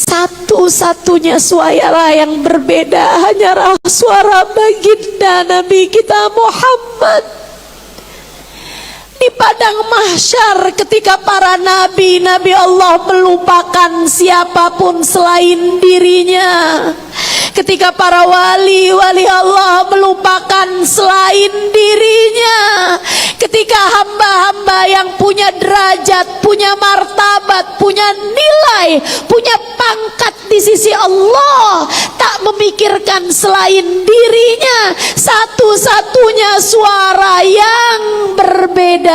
Satu-satunya suara yang berbeda hanyalah suara baginda Nabi kita Muhammad. Di padang mahsyar ketika para nabi-nabi Allah melupakan siapapun selain dirinya, ketika para wali-wali Allah melupakan selain dirinya, ketika hamba-hamba yang punya derajat, punya martabat, punya nilai, punya pangkat di sisi Allah tak memikirkan selain dirinya, satu-satunya suara yang berbeda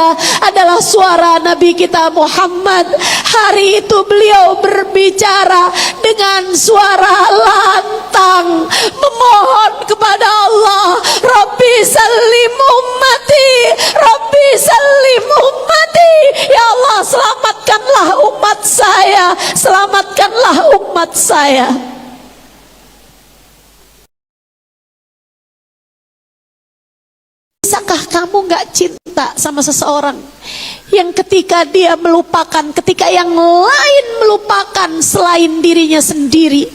adalah suara Nabi kita Muhammad. Hari itu beliau berbicara dengan suara lantang, memohon kepada Allah, Rabbi salim ummati, Rabbi salim ummati. Ya Allah selamatkanlah umat saya, selamatkanlah umat saya. Bisakah kamu gak cinta sama seseorang yang ketika dia melupakan, ketika yang lain melupakan selain dirinya sendiri,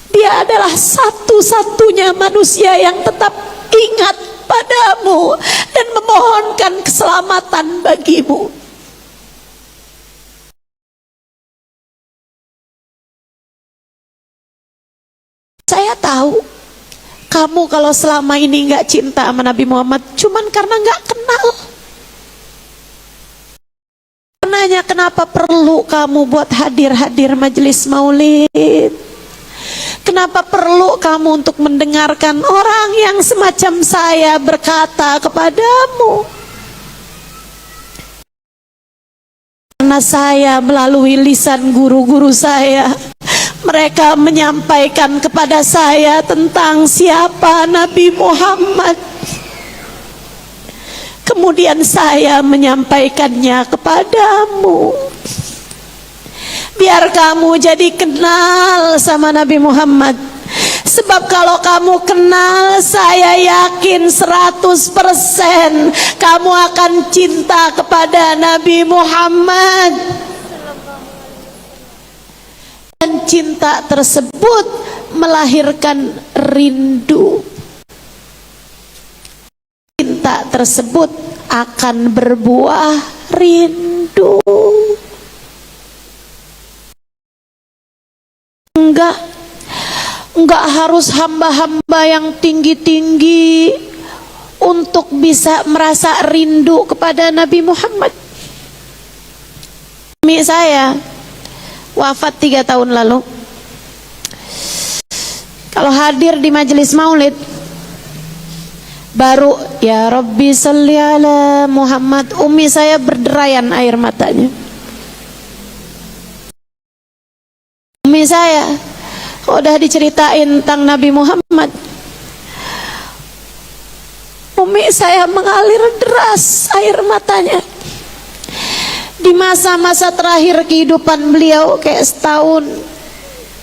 dia adalah satu-satunya manusia yang tetap ingat padamu dan memohonkan keselamatan bagimu. Saya tahu kamu kalau selama ini nggak cinta sama Nabi Muhammad cuman karena nggak kenal. Nanya kenapa perlu kamu buat hadir-hadir majelis maulid? Kenapa perlu kamu untuk mendengarkan orang yang semacam saya berkata kepadamu? Karena saya melalui lisan guru-guru saya, mereka menyampaikan kepada saya tentang siapa Nabi Muhammad. Kemudian saya menyampaikannya kepadamu. Biar kamu jadi kenal sama Nabi Muhammad. Sebab kalau kamu kenal, saya yakin 100% kamu akan cinta kepada Nabi Muhammad. Dan cinta tersebut melahirkan rindu. Cinta tersebut akan berbuah rindu. Enggak harus hamba-hamba yang tinggi-tinggi untuk bisa merasa rindu kepada Nabi Muhammad. Umi saya wafat 3 tahun lalu. Kalau hadir di majelis maulid, baru ya Rabbi salli ala Muhammad, umi saya berderayan air matanya. Umi saya udah diceritain tentang Nabi Muhammad, umi saya mengalir deras air matanya. Di masa-masa terakhir kehidupan beliau, kayak setahun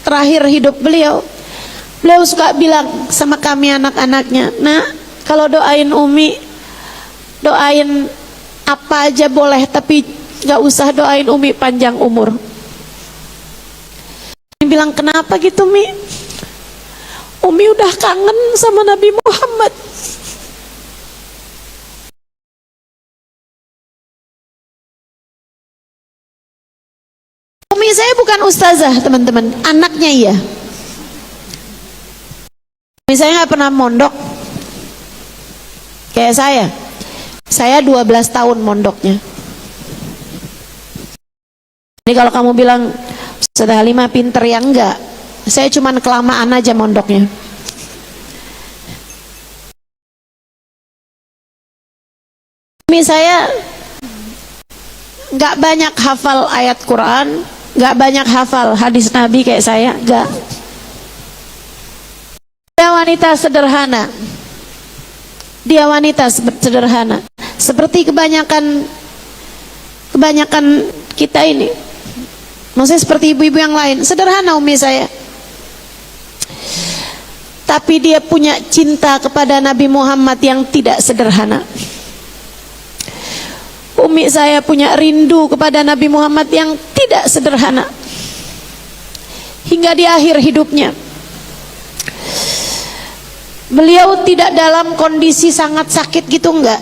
terakhir hidup beliau, Beliau suka bilang sama kami anak-anaknya, "Nak, kalau doain Umi, doain apa aja boleh, tapi gak usah doain Umi panjang umur." Umi bilang, "Kenapa gitu, Mi?" "Umi udah kangen sama Nabi Muhammad." Umi saya bukan ustazah, teman-teman, anaknya iya. Umi saya gak pernah mondok kayak saya 12 tahun mondoknya. Ini kalau kamu bilang Ustaz Halimah pinter, ya enggak, saya cuman kelamaan aja mondoknya. Umi saya gak banyak hafal ayat Quran, gak banyak hafal hadis Nabi kayak saya, gak. Dia wanita sederhana. Dia wanita sederhana, seperti kebanyakan kita ini. Maksudnya seperti ibu-ibu yang lain, sederhana Umi saya. Tapi dia punya cinta kepada Nabi Muhammad yang tidak sederhana. Umi saya punya rindu kepada Nabi Muhammad yang tidak sederhana. Hingga di akhir hidupnya, beliau tidak dalam kondisi sangat sakit gitu, enggak.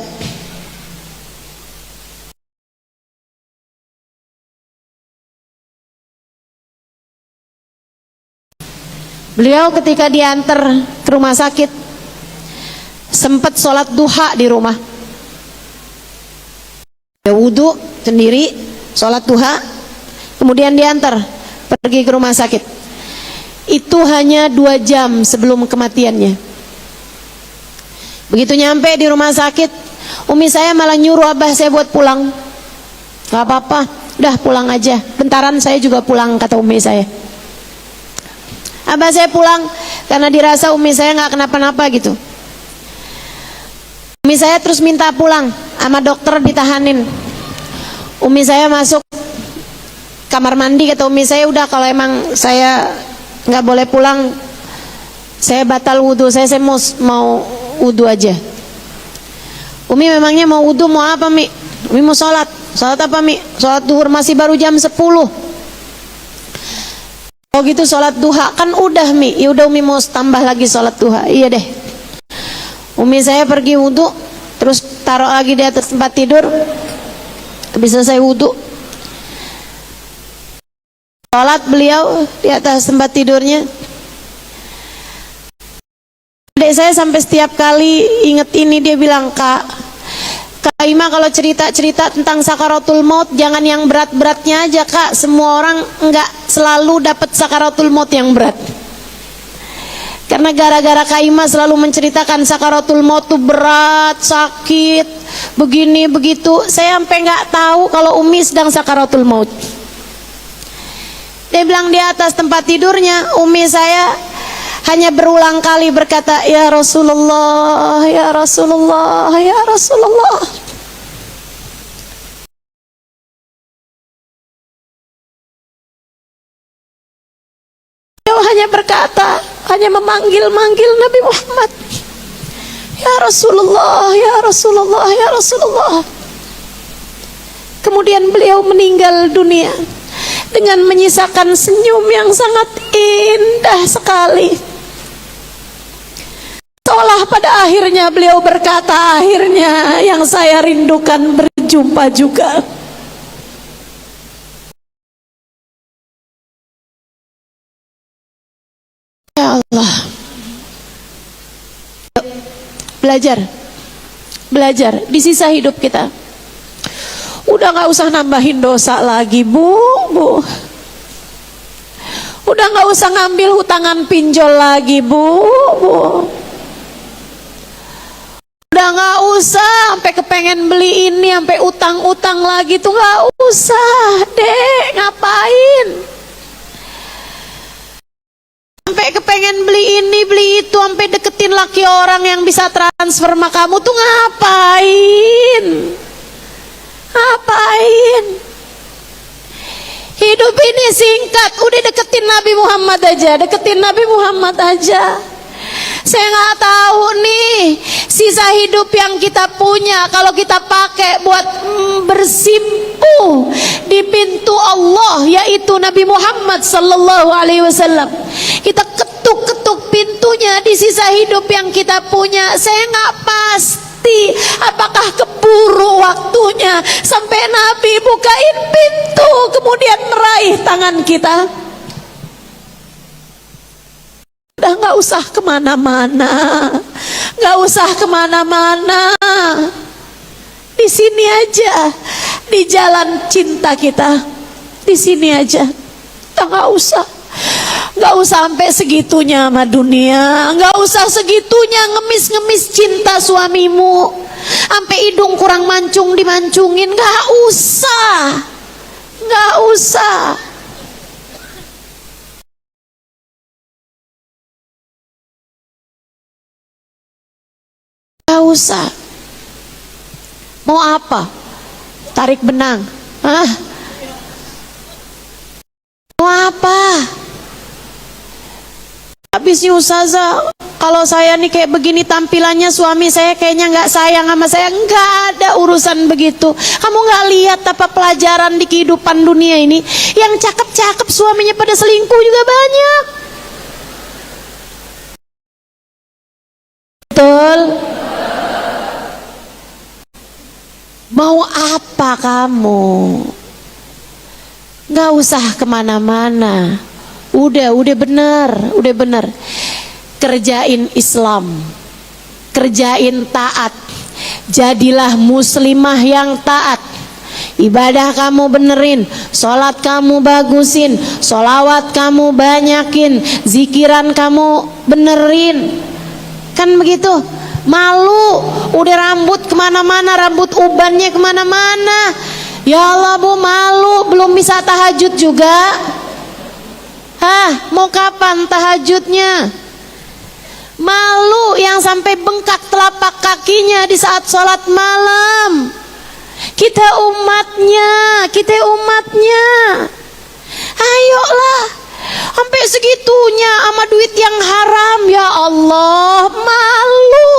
Beliau ketika diantar ke rumah sakit sempat sholat duha di rumah. Dia wudhu sendiri, sholat duha, kemudian diantar pergi ke rumah sakit. Itu hanya 2 jam sebelum kematiannya. Begitu nyampe di rumah sakit, Umi saya malah nyuruh abah saya buat pulang. Gak apa-apa, udah pulang aja, bentaran saya juga pulang, kata Umi saya. Abah saya pulang karena dirasa Umi saya gak kenapa-napa gitu. Umi saya terus minta pulang, sama dokter ditahanin. Umi saya masuk kamar mandi, kata Umi saya, udah kalau emang saya gak boleh pulang, saya batal wudhu, saya mau wudhu aja. Umi memangnya mau wudhu mau apa, Mi? Umi mau sholat apa, Mi? Sholat duhur masih baru jam 10. Oh gitu, sholat duha kan udah, Mi. Ya udah Umi mau tambah lagi sholat duha. Iya deh. Umi saya pergi wudhu, terus taruh lagi di atas tempat tidur. Habis selesai wudhu, sholat beliau di atas tempat tidurnya. Adik saya sampai setiap kali inget ini, dia bilang, Kak Ima kalau cerita-cerita tentang sakaratul maut jangan yang berat-beratnya aja, Kak. Semua orang enggak selalu dapat sakaratul maut yang berat. Karena gara-gara Kak Ima selalu menceritakan sakaratul maut tuh berat, sakit, begini begitu, saya sampai nggak tahu kalau Umi sedang sakaratul maut. Dia bilang di atas tempat tidurnya Umi saya hanya berulang kali berkata, "Ya Rasulullah, ya Rasulullah, ya Rasulullah." Dia hanya berkata, hanya memanggil-manggil Nabi Muhammad, "Ya Rasulullah, ya Rasulullah, ya Rasulullah." Kemudian beliau meninggal dunia dengan menyisakan senyum yang sangat indah sekali. Seolah pada akhirnya beliau berkata, akhirnya yang saya rindukan berjumpa juga. Ya Allah, belajar di sisa hidup kita. Udah gak usah nambahin dosa lagi, Bu. Udah gak usah ngambil hutangan pinjol lagi, Bu. Udah gak usah sampai kepengen beli ini, sampai utang-utang lagi tuh gak usah, Dek. Ngapain? Sampai kepengen beli ini, beli itu, sampai deketin laki orang yang bisa transfer sama kamu tuh ngapain? Ngapain? Hidup ini singkat, udah deketin Nabi Muhammad aja, deketin Nabi Muhammad aja. Saya nggak tahu nih sisa hidup yang kita punya kalau kita pakai buat bersimpuh di pintu Allah, yaitu Nabi Muhammad sallallahu alaihi wasallam. Kita ketuk-ketuk pintunya di sisa hidup yang kita punya. Saya nggak pasti apakah keburu waktunya sampai Nabi bukain pintu kemudian meraih tangan kita. Udah nggak usah kemana-mana, nggak usah kemana-mana. Di sini aja, di jalan cinta kita, di sini aja. Nggak usah sampai segitunya sama dunia, nggak usah segitunya ngemis-ngemis cinta suamimu, sampai hidung kurang mancung dimancungin. Nggak usah, nggak usah. Gak usah. Mau apa? Tarik benang? Hah? Mau apa? Habisnya ustazah, kalau saya nih kayak begini tampilannya, suami saya kayaknya nggak sayang sama saya. Nggak ada urusan begitu. Kamu nggak lihat apa pelajaran di kehidupan dunia ini? Yang cakep-cakep suaminya pada selingkuh juga banyak. Betul? Mau apa kamu? Gak usah kemana-mana. Udah bener. Kerjain Islam, kerjain taat. Jadilah muslimah yang taat. Ibadah kamu benerin, sholat kamu bagusin, sholawat kamu banyakin, zikiran kamu benerin. Kan begitu? Malu, udah rambut kemana-mana, rambut ubannya kemana-mana. Ya Allah bu, malu, belum bisa tahajud juga. Hah, mau kapan tahajudnya? Malu yang sampai bengkak telapak kakinya di saat sholat malam. Kita umatnya. Ayolah, sampai segitunya sama duit yang haram. Ya Allah, malu.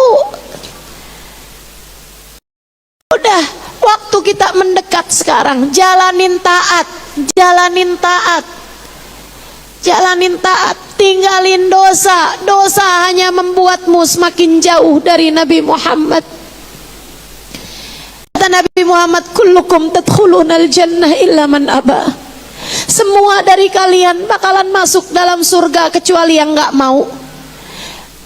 Udah, waktu kita mendekat sekarang. Jalanin taat, tinggalin dosa hanya membuatmu semakin jauh dari Nabi Muhammad. Kata Nabi Muhammad, kullukum tadkhulunal jannah illa man aba. Semua dari kalian bakalan masuk dalam surga kecuali yang nggak mau.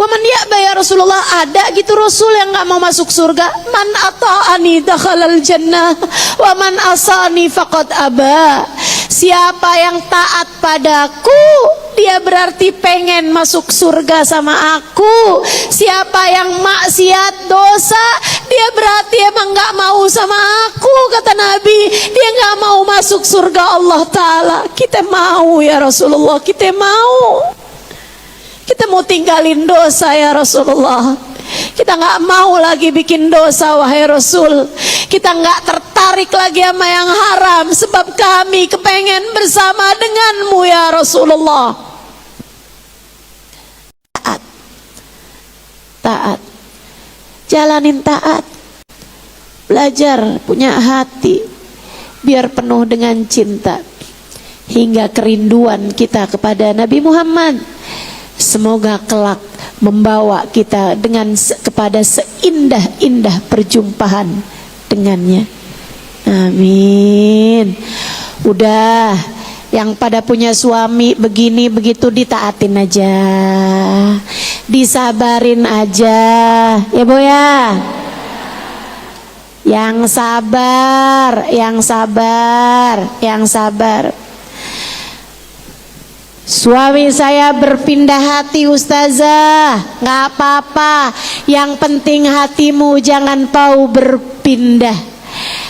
Waman ya'ba ya Rasulullah, ada gitu Rasul yang nggak mau masuk surga? Man ata'ani dakhalal jannah wa man asani faqad aba. Siapa yang taat padaku, dia berarti pengen masuk surga sama aku. Siapa yang maksiat dosa, dia berarti emang gak mau sama aku. Kata Nabi, dia gak mau masuk surga Allah Ta'ala. Kita mau ya Rasulullah, kita mau tinggalin dosa ya Rasulullah. Kita gak mau lagi bikin dosa wahai Rasul. Kita gak tertarik lagi sama yang haram, sebab kami kepengen bersama denganmu ya Rasulullah. Taat, jalanin taat. Belajar punya hati biar penuh dengan cinta hingga kerinduan kita kepada Nabi Muhammad. Semoga kelak membawa kita kepada seindah-indah perjumpaan dengannya. Amin. Udah, yang pada punya suami begini begitu ditaatin aja, disabarin aja, ya Bu ya. Yang sabar. Suami saya berpindah hati ustazah, nggak apa-apa. Yang penting hatimu jangan mau berpindah.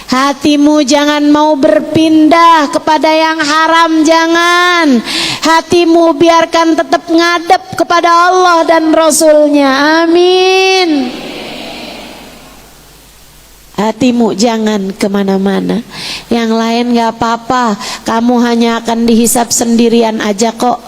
Hatimu jangan mau berpindah kepada yang haram, jangan. Hatimu biarkan tetap ngadep kepada Allah dan Rasulnya. Amin. Hati hatimu jangan kemana-mana. Yang lain gak apa-apa, kamu hanya akan dihisap sendirian aja kok.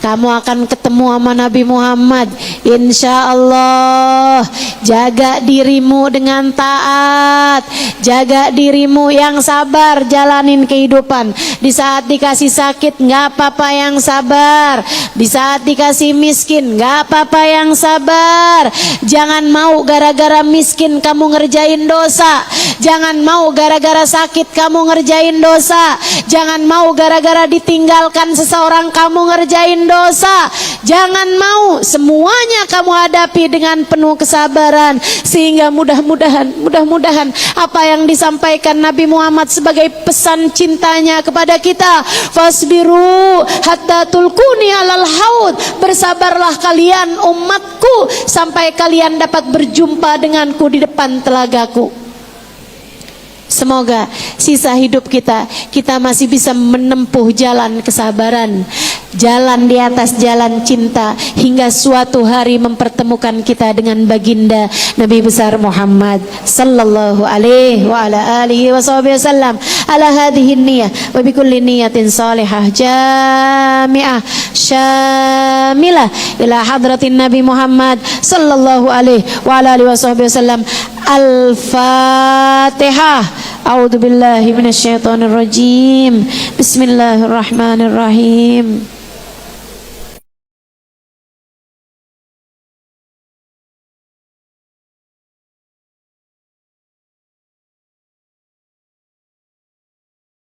Kamu akan ketemu sama Nabi Muhammad, insya Allah. Jaga dirimu dengan taat, jaga dirimu yang sabar, jalanin kehidupan. Di saat dikasih sakit gak apa-apa yang sabar, di saat dikasih miskin gak apa-apa yang sabar. Jangan mau gara-gara miskin kamu ngerjain dosa, jangan mau gara-gara sakit kamu ngerjain dosa, jangan mau gara-gara ditinggalkan seseorang kamu ngerjain dosa. Jangan mau, semuanya kamu hadapi dengan penuh kesabaran, sehingga mudah-mudahan apa yang disampaikan Nabi Muhammad sebagai pesan cintanya kepada kita, fasbiru hatta tulkuni alal haud, bersabarlah kalian umatku sampai kalian dapat berjumpa denganku di depan telagaku. Semoga sisa hidup kita masih bisa menempuh jalan kesabaran, jalan di atas jalan cinta, hingga suatu hari mempertemukan kita dengan baginda Nabi besar Muhammad sallallahu alaihi wa ala alihi wasallam. Ala hadhihi niyyah wa bi kulli niyatin salihah jami'ah syamilah ila hadratin Nabi Muhammad sallallahu alaihi wa ala alihi wasallam. Al-Fatihah. A'udzu billahi minasyaitonir rajim. Bismillahirrahmanirrahim.